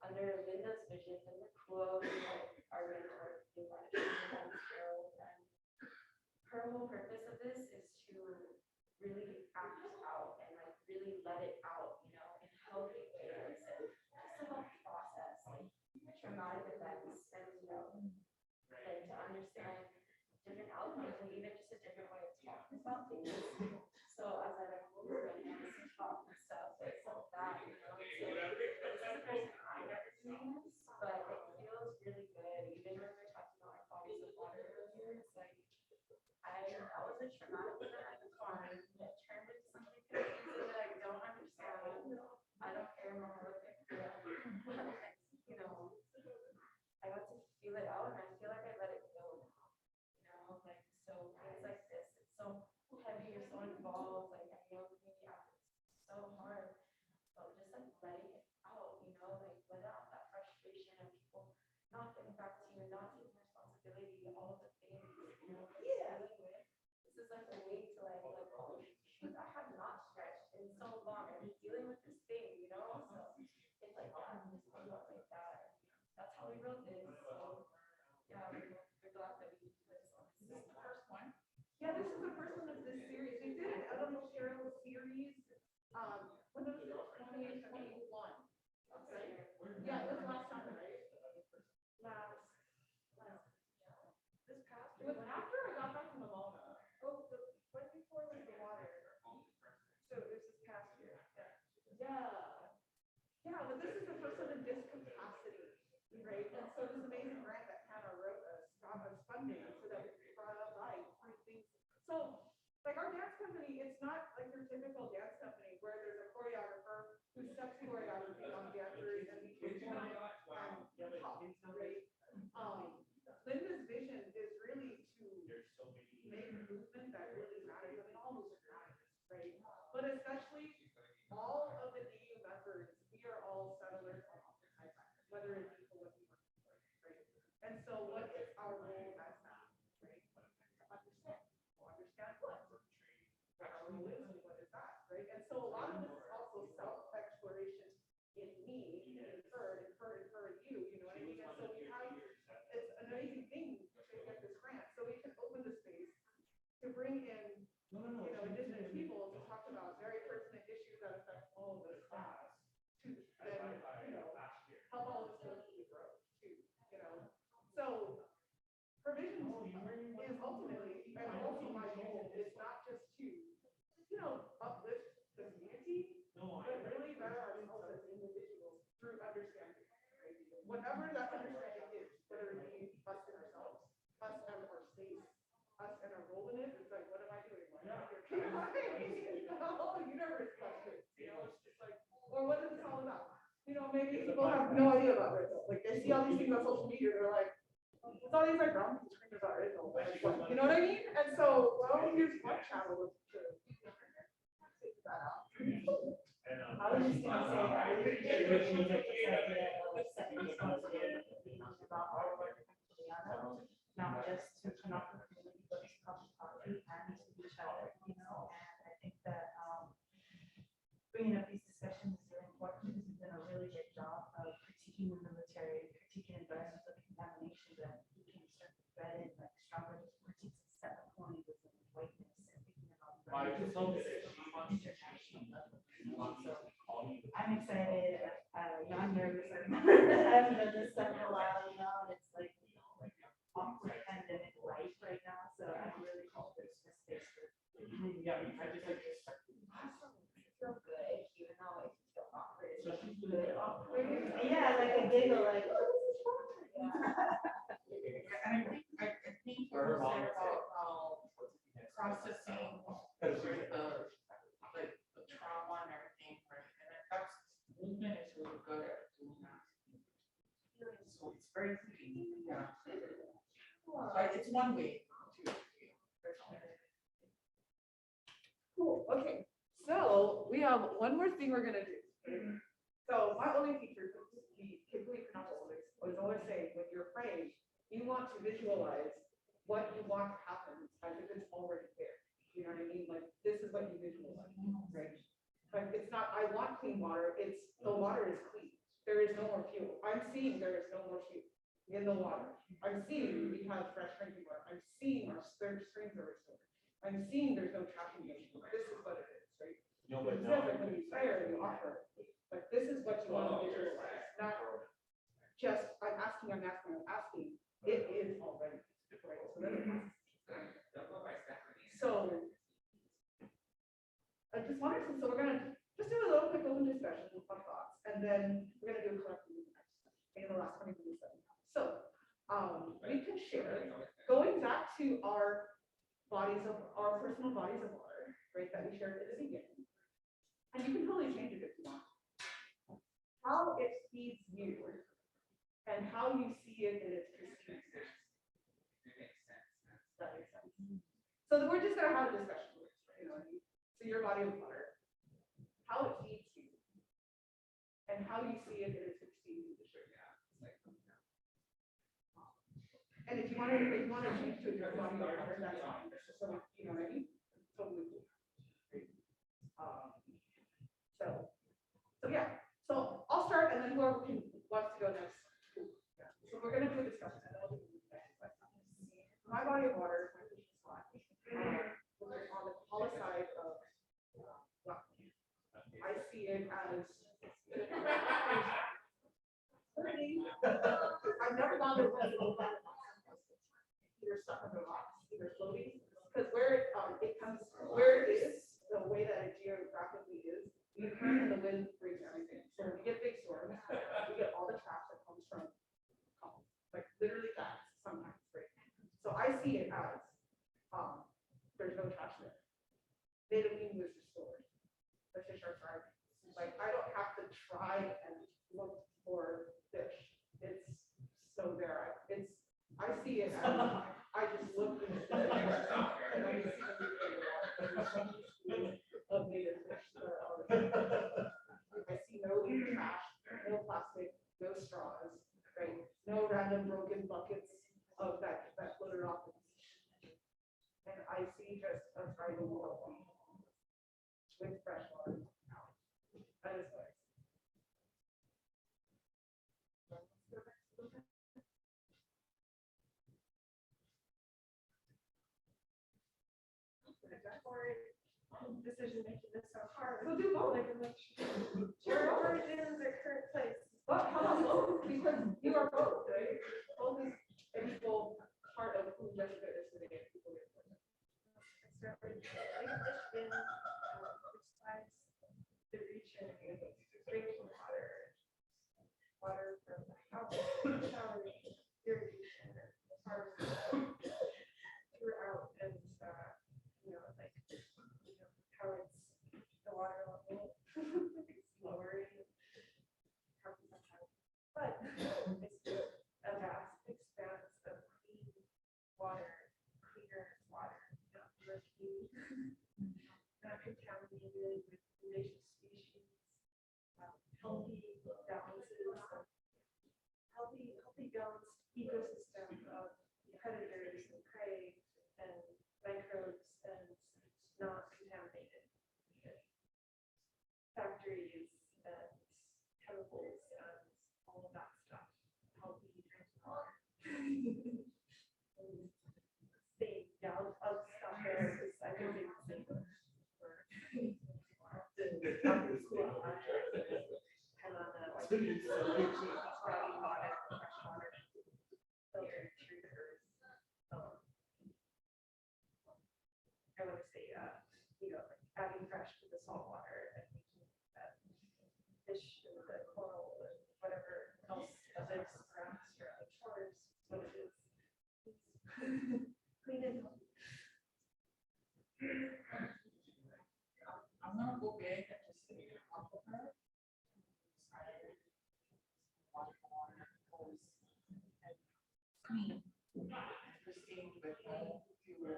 under Linda's vision and the quote, our mentor, and her whole purpose of this is to about things. So as I like move and talk and stuff, it's like that, you know. So this is the first time I've ever doing this, but it feels really good. Even when we're talking about our bodies of water earlier, it's like I was a traumatic at the farm that turned into something confusing that I don't understand. I don't care more what they feel. You know, I got to feel it out and I feel like I let it go now. You know, like so things like this, it's so heavy, you're so involved, like I know maybe it's so hard, but just like letting it out, you know, like let out that frustration of people not getting back to you, not taking responsibility, all of the things, you know, dealing with. This is like a way to like oh shoot, I have not stretched in so long. I'm dealing with this thing, you know. So it's like that, just goes out like that. That's how we wrote this. So yeah, we're glad that we did this one. Is this the first one? Yeah, this is the first one of this series. We did an Elemental Cheryl series, when it was 2021. Right? Yeah, it was last summer, right? This past, it was after I got back from the mall. Oh, the one before was the water. So this is past year. Yeah. Yeah, but this is the first one in discapacity, right? And so this amazing grant that Hannah wrote us got us funding so that we brought up like three things. So like our dance company, it's not like your typical dance company where there's a choreographer who steps choreography on dancers and we perform it and pop, right? Linda's vision is really to make movement that really matters. I mean, all movement matters, right? But especially all of the DU members, we are all settlers on opposite sides, whether it be for what we want, right? And so what is our role as that, right? To understand. Well, understand what? What our role is and what is that, right? And so a lot of this is also self-exploration in me, in her, you know what I mean? And so we have, it's an amazing thing to get this grant, so we can open the space to bring in, you know, indigenous people to talk about very pertinent issues that affect all of us, to then, you know, help all of us to grow too, you know. So provision is ultimately, and also my goal is not just to, you know, uplift the community, but really better ourselves as individuals through understanding, right? Whatever that understanding is, whether it be us in ourselves, us and our space, us and our role in it, it's like, what am I doing? Why am I here? You know what I mean? The whole universe questions, you know, it's just like, or what is this all about? You know, maybe people have no idea about Rizzo. Like they see all these things on social media, they're like, it's all these like brown screamers about Rizzo. You know what I mean? And so, well, here's one challenge to figure that out. I was just gonna say, I really appreciate this idea of setting responsibility about all of our Together, not just to come up with community, but to come and talk to and to each other, you know. And I think that bringing up these discussions is really important because we've done a really good job of critiquing the military, critiquing environmental contamination, that we can start to thread in like stronger critiques of separate colonialism and whiteness and thinking about international level. So I'm excited. I'm nervous. I haven't done this stuff in a while, you know, and it's like awkward pandemic life right now. So I'm really hoping there's a space for awesome. Feel good, even though it feels awkward. It's like good awkward. Yeah, like a giggle, like, oh, this is fun. Yeah. And I think you were saying about processing the trauma and everything, right? And that's movement is really good at doing that. So it's very easy. Yeah. It's one way to. Cool, okay. So we have one more thing we're gonna do. So my only teacher, the complete always say, when you're praying, you want to visualize what you want to happen as if it's already there. You know what I mean? Like, this is what you visualize, right? But it's not, I want clean water, it's, the water is clean. There is no more fuel. I'm seeing there is no more fuel in the water. I'm seeing we have fresh drinking water. I'm seeing our streams are restored. I'm seeing there's no trapping anymore. This is what it is, right? No, but no. Like when you pray or you offer, like this is what you want to visualize, not just I'm asking. It is already, right? So I just wanted to, so we're gonna just do a little quick open discussion of thoughts, and then we're gonna do a collective in the last 20 minutes. So, we can share, going back to our personal bodies of water, right, that we shared at the beginning. And you can totally change it if you want. How it feeds you and how you see it in its perspective. That makes sense. So we're just gonna have a discussion, you know, so your body of water, how it feeds you, and how you see it in its perspective. And if you want to change to your body of water, that's fine. So you know what I mean? Totally cool. So yeah. So I'll start, and then whoever wants to go next. So we're gonna do a discussion. My body of water, my fishing spot, on the Kahala side of I see it as I've never gone to either stuck on the rocks, either floating, because where it comes, where it is, the way that it geographically is, the current and the wind brings everything. So when we get big storms, we get all the trash that comes from like literally that sometimes, right? So I see it as there's no trash there. Native meaning was restored. The fish are thriving. Like I don't have to try and look for fish. It's so there. I see it as I just look and I just see of native fish. I see no trash, no plastic, no straws, right? No random broken buckets of that floated off. And I see just a thriving world with fresh water. That is nice. Decision making is so hard. So do both. Like, your origins or current place. But how about both? Because you are both, right? Both is an equal part of who Jessica is today. Start with Lake Michigan, which slides the region, drinking water from the house, showering, irrigation, farming throughout, and you know, like how it's the water level is lowering, but it's a vast expanse of clean water, cleaner water, not murky, not contaminated with invasive species, healthy balances, healthy balanced ecosystem of predators and prey and microbes and not contaminated factories and chemicals and all of that stuff. Healthy drinking water. Stay down of stuff there because I can make the same for the school and on the like sprouting water, fresh water filtered through the earth. I want to say, you know, like adding fresh to the salt water and making that fish and the coral and whatever else lives around us or on shores, what it is. Clean and healthy. I'm gonna go back and just say one of her. Clean. Interesting with no fuel,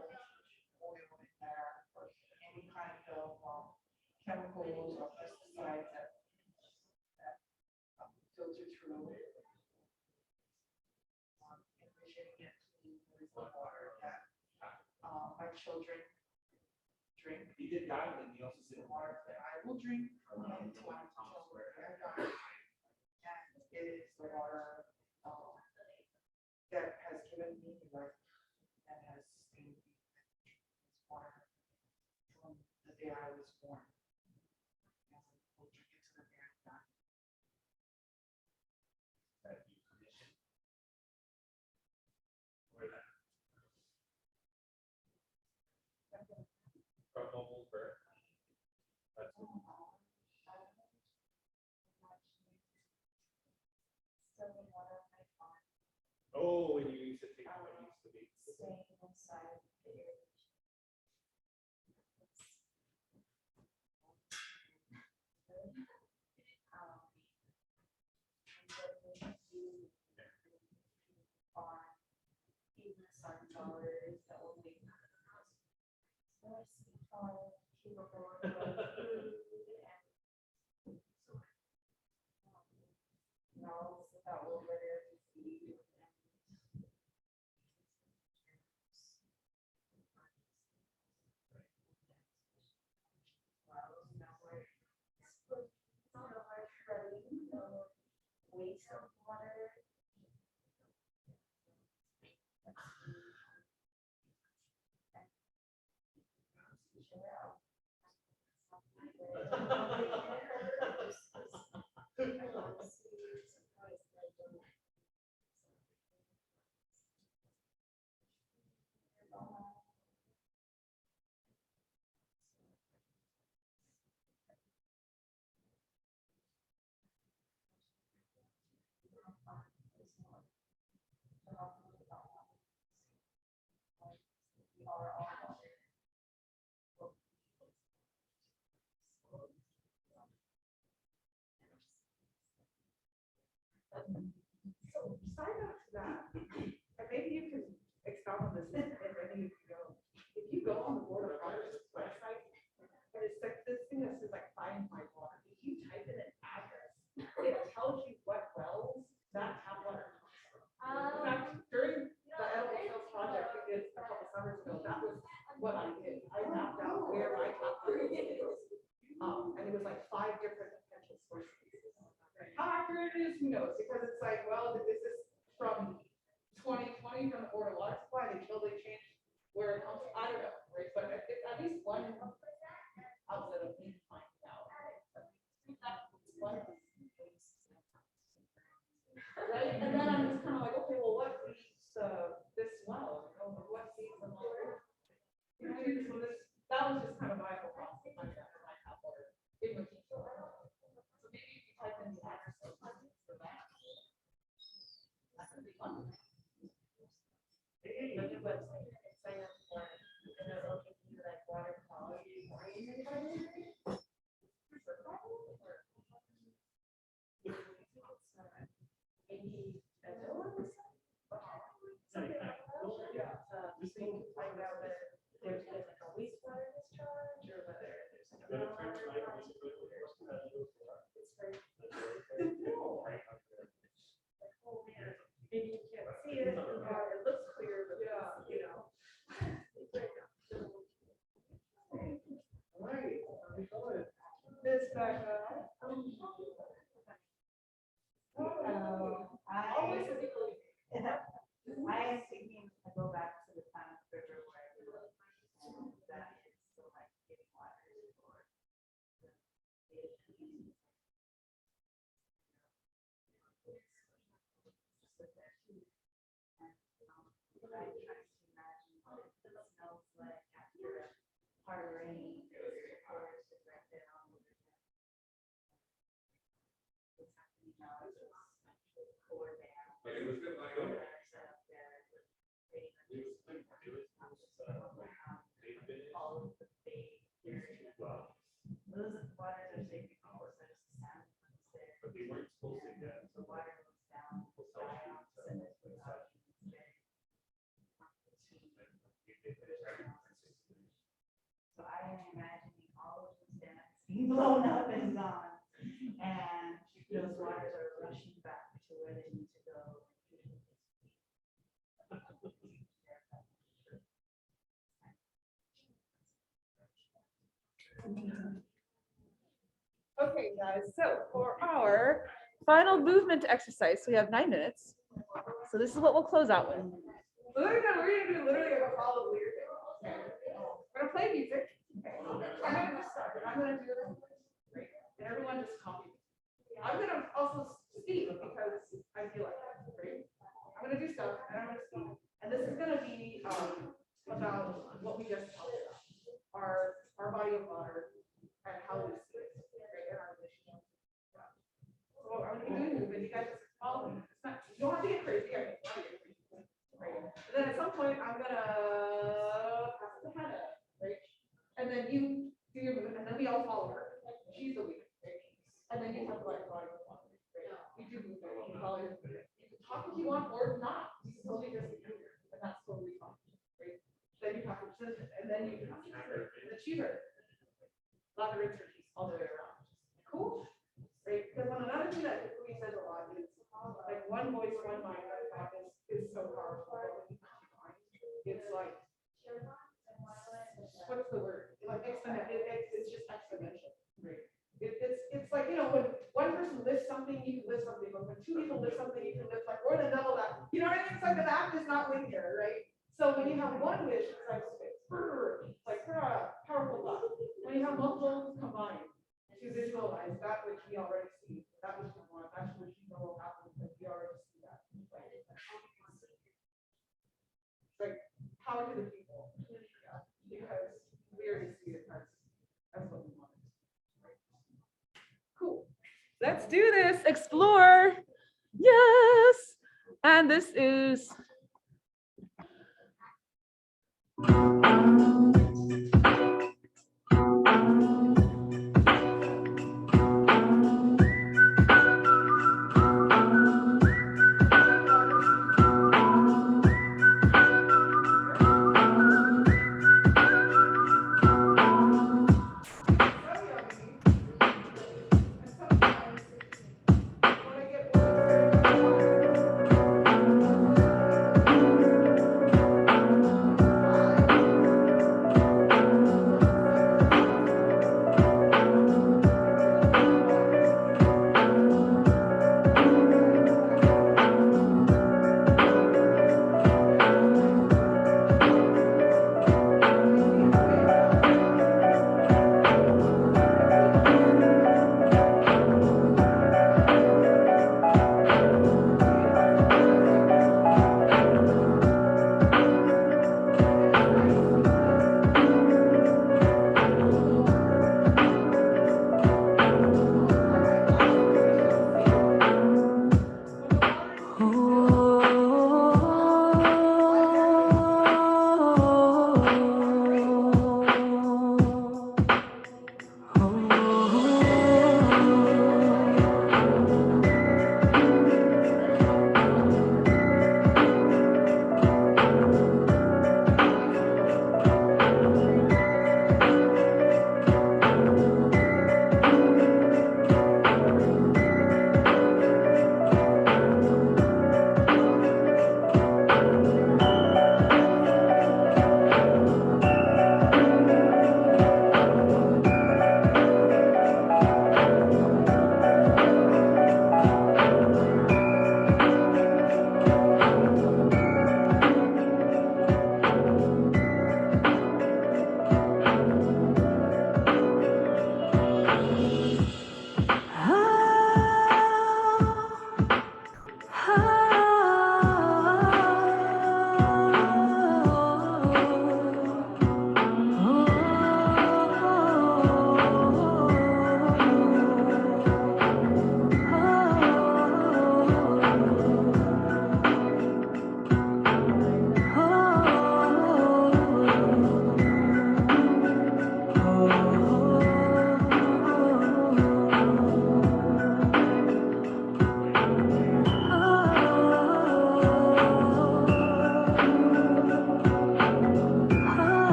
oil in there, or any kind of chemicals or pesticides that filter through. Envisioning it clean with the water that my children drink. He did die, and he also said Water that I will drink until I'm they're done. And it is the water that has given me life and has sustained me. It's water from the day I was born. And we'll drink it to the day I die. that you condition. Or that. From mobile birth. Oh, when you used to think what it used to be. Staying inside the area. Even sunflowers that will make capable of food and smells that will litter the feed and waste of water. So side note to that, and maybe you can expound on this, and maybe you can go. If you go on the Board of Water's website, and it's like this thing that says like find my water. If you type in an address, it tells you what wells that tap water comes from. In fact, during the edible sales project we did a couple summers ago, that was what I did. I mapped out where my tap water is. And it was like 5 different potential sources. How accurate it is, who knows? Because it's like, well, this is from 2020 from the Board of Water Supply until they change where it comes from. I don't know, right? But at least one outlet of me finding out. Right? And then I'm just kind of like, okay, well, what feeds this well? You know, what feeds the water? You know, so that was just kind of my whole process. My tap water. So maybe if you type in the address for that. That could be fun. The new website, sign up for it, and it'll give you like water quality. Maybe better ones. Something like that. So you can find out whether there's been like a wastewater discharge or whether there's like a groundwater. It's very. Oh man, maybe you can't see it, or it looks clear, but you know. Right. Miss Becca. Always a people. I am thinking to go back to the time of river where I grew up, and that is still like getting water for the I try to imagine what it smells like after a hard rain or just right there on the river. What's happening now is it's actually core down. But it was good, like, Up there, pretty much all of the big areas. Those waters are safe because there's sand that's there. but they weren't supposed to get. The water goes down, dioxin is without so I am imagining all of those dams being blown up and gone, and those waters are rushing back to where they need to go. Okay, guys, so for our final movement exercise, so we have 9 minutes. So this is what we'll close out with. We're gonna do literally a follow weird thing. We're gonna play music. I'm gonna just start, and I'm gonna do this. And everyone just copy me. I'm gonna also speak because I feel like it, right? I'm gonna do stuff, and I'm gonna speak. And this is gonna be about what we just talked about, our body of water and how we see it. don't follow her. She's the leader. And then you have to like guide the water. You do move it, you follow your leader. You can talk if you want or not. You totally just behavior, and that's totally fine. Right? Then you have to present it, and then you can achieve her. Not the richer piece all the way around. Cool. Right? Because another thing that Louis says a lot is like one voice, one mind. That thought is so powerful. It's like what's the word? Like it's just exponential. Right? It's like, you know, when one person lifts something, you can lift something, but when two people lift something, you can lift like more than double that. You know what I mean? It's like the math is not linear, right? So when you have one wish, it's like powerful thought. When you have multiple combined to visualize that which we already see, that which we want, that which we know will happen, because we already see that. Like power to the people, because we already see it as what we want. Cool. Let's do this. Explore. Yes. And this is.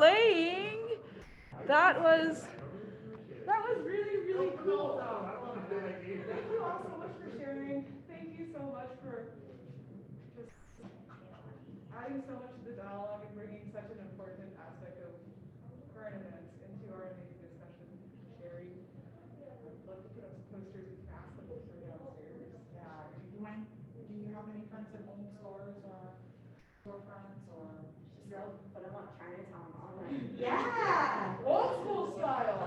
playing. That was really, really cool. Thank you all so much for sharing. Thank you so much for just adding so much to the dialogue and bringing such an important aspect of current events into our amazing discussion, sharing. I'd love to put up some posters and ask the poster downstairs. Yeah, do you mind, do you have any friends at home stores or storefronts or? But I'm not Chinatown online. Yeah, old school style.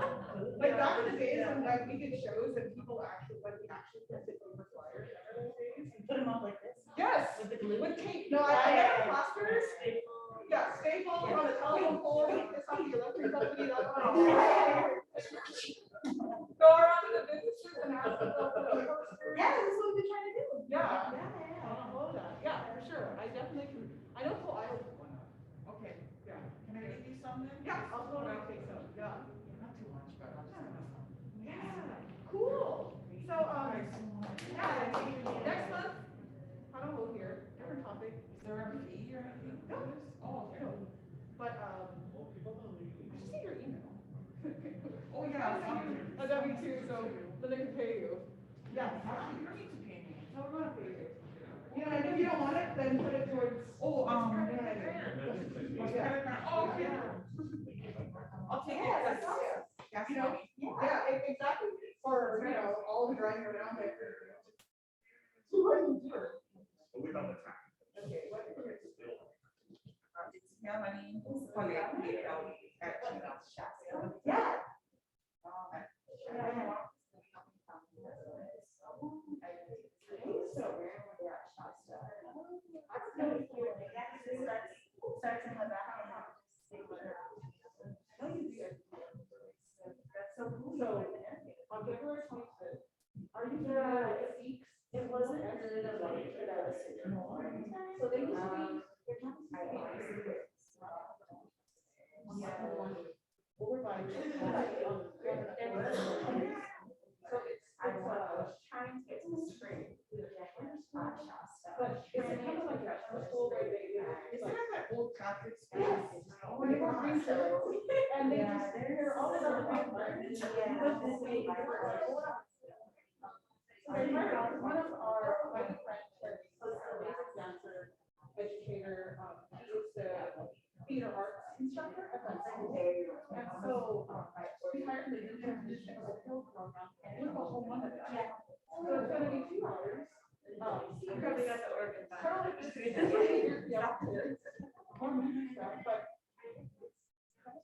Like back in the days when like we did shows and people actually, like we actually printed paper flyers. Remember those days? Put them up like this. Yes, with tape. No, I had plasters. Yeah, staple on a telephone pole, like this on the electric company. That's what go around to the businesses and ask them to put up posters. Yeah, that's what we've been trying to do. Yeah. Yeah. I love that. Yeah, for sure. I definitely can. I know Full Idol put one up. Okay, Yeah. can I give you some then? Yeah, I'll totally take some. Yeah. Not too much, but I'll just have some. Yeah. Cool. So, Thanks so much. yeah, next month, I don't know here, different topic. Is there a fee or anything for No. this? Oh, okay. No. But, I just need your email. Oh, yeah, I found it. A W-2, so then they can pay you. Yeah. Actually, you don't need to pay me. No, we're gonna pay you. You know, and if you don't want it, then put it towards. Oh, Yeah. Oh, okay. I'll take it. Yeah, that's awesome. That's You know, yeah, exactly. For, you know, all the driving around there. So what do you do? Without the time. Okay, what? It's Melanie Colette, at Yeah. So, on February 25th, are you doing Seeks? It wasn't good of like, but I was super. So they used to be. Over by. So it's Trying to get to the spring. but it's kind of like a school where they. Isn't that that old Catholic school? Yes. When they were green shirts, and they just, they're all the other ones. So one of our, my good friends, is a basic dancer, educator, he is the theater arts instructor at that school. And so, we hired the internship program, and we're the whole month of it. So it's gonna be 2 hours. You probably got the organ. Yeah.